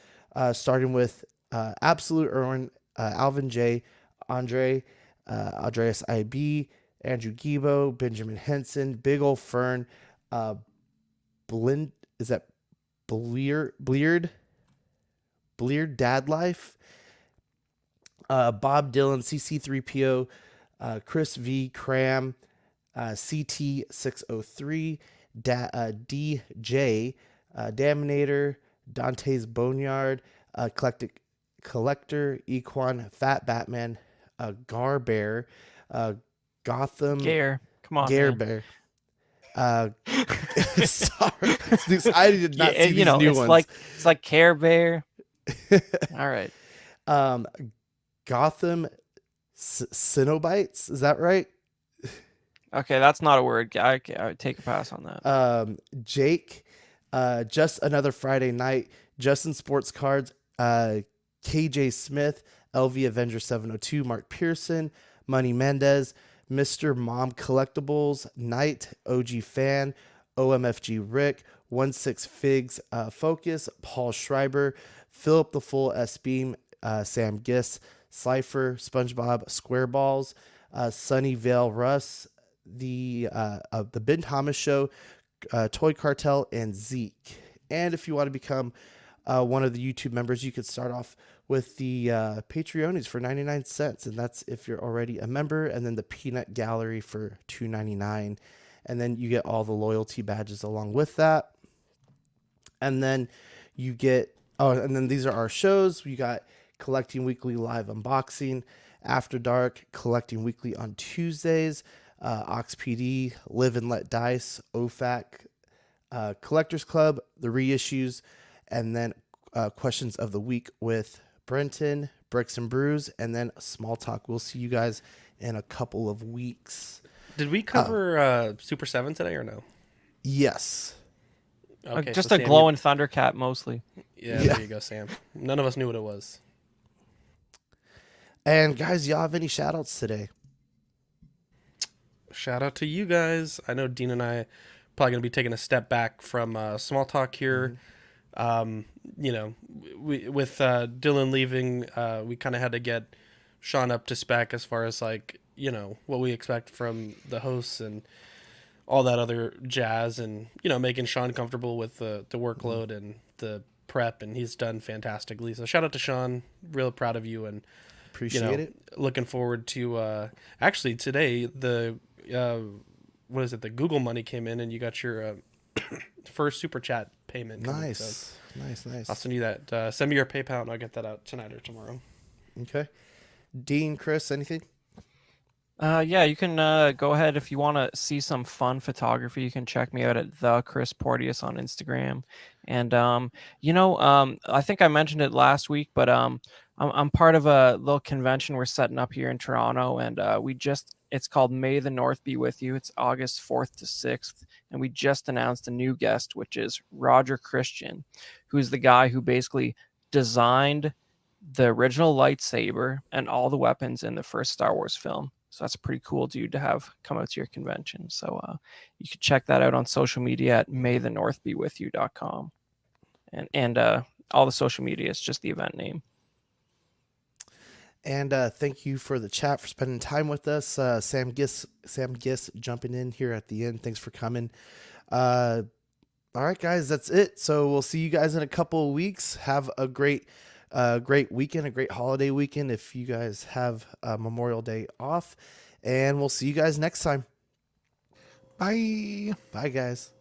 starting with Absolute Irwin, Alvin J, Andre, Andreas IB, Andrew Gibo, Benjamin Henson, Big Ol' Fern, Blind, is that Bleared Dad Life, Bob Dylan, CC3PO, Chris V, Cram, CT603, DJ, Daminator, Dante's Boneyard, Collector, Equan, Fat Batman, Gar Bear, Gotham, Gare, come on, Gare man. Bear. Sorry, I did not see these new it's ones. like Care Bear. All right. Gotham Cenobites, is that right? Okay, that's not a word. I would take a pass on that. Jake, Just Another Friday Night, Justin Sports Cards, KJ Smith, LV Avenger 702, Mark Pearson, Money Mendez, Mr. Mom Collectibles, Knight, OG Fan, OMFG Rick, 16 Figs Focus, Paul Schreiber, Philip the Full S Beam, Sam Giss, Cypher, SpongeBob Squareballs, Sunnyvale Russ, the Ben Thomas Show, Toy Cartel, and Zeke. And if you want to become one of the YouTube members, you could start off with the Patreonies for 99 cents, and that's if you're already a member, and then the Peanut Gallery for $2.99, and then you get all the loyalty badges along with that. And then you get, and then these are our shows. We got Collecting Weekly Live Unboxing, After Dark, Collecting Weekly on Tuesdays, Ox PD, Live and Let Dice, OFAC, Collectors Club, the reissues, and then Questions of the Week with Brenton, Bricks and Brews, and then Small Talk. We'll see you guys in a couple of weeks. Did we cover Super 7 today or no? Yes. Okay, Just so a Sam, glowing Thundercat mostly. Yeah, there you go, Sam. None of us knew what it was. And guys, y'all have any shout outs today? Shout out to you guys. I know Dean and I probably going to be taking a step back from Small Talk here. With Dylan leaving, we kind of had to get Sean up to spec as far as what we expect from the hosts and all that other jazz, and making Sean comfortable with the workload and the prep, and he's done fantastically. So shout out to Sean. Real proud of you, and appreciate it. Looking forward to actually today the the Google money came in, and you got your first super chat payment. Nice. I'll send you that. Send me your PayPal, and I'll get that out tonight or tomorrow. Okay. Dean, Chris, anything? Yeah, you can go ahead if you want to see some fun photography. You can check me out at the Chris Porteous on Instagram. And I think I mentioned it last week, but I'm part of a little convention we're setting up here in Toronto, and it's called May the North Be With You. It's August 4th to 6th, and we just announced a new guest, which is Roger Christian, who's the guy who basically designed the original lightsaber and all the weapons in the first Star Wars film. So that's a pretty cool dude to have come out to your convention. So you can check that out on social media at maythenorthbewithyou.com. And all the social media is just the event name. And thank you for the chat, for spending time with us. Sam Giss jumping in here at the end. Thanks for coming. All right, guys, that's it. So we'll see you guys in a couple of weeks. Have a great weekend, a great holiday weekend if you guys have Memorial Day off. And we'll see you guys next time. Bye. Bye, guys.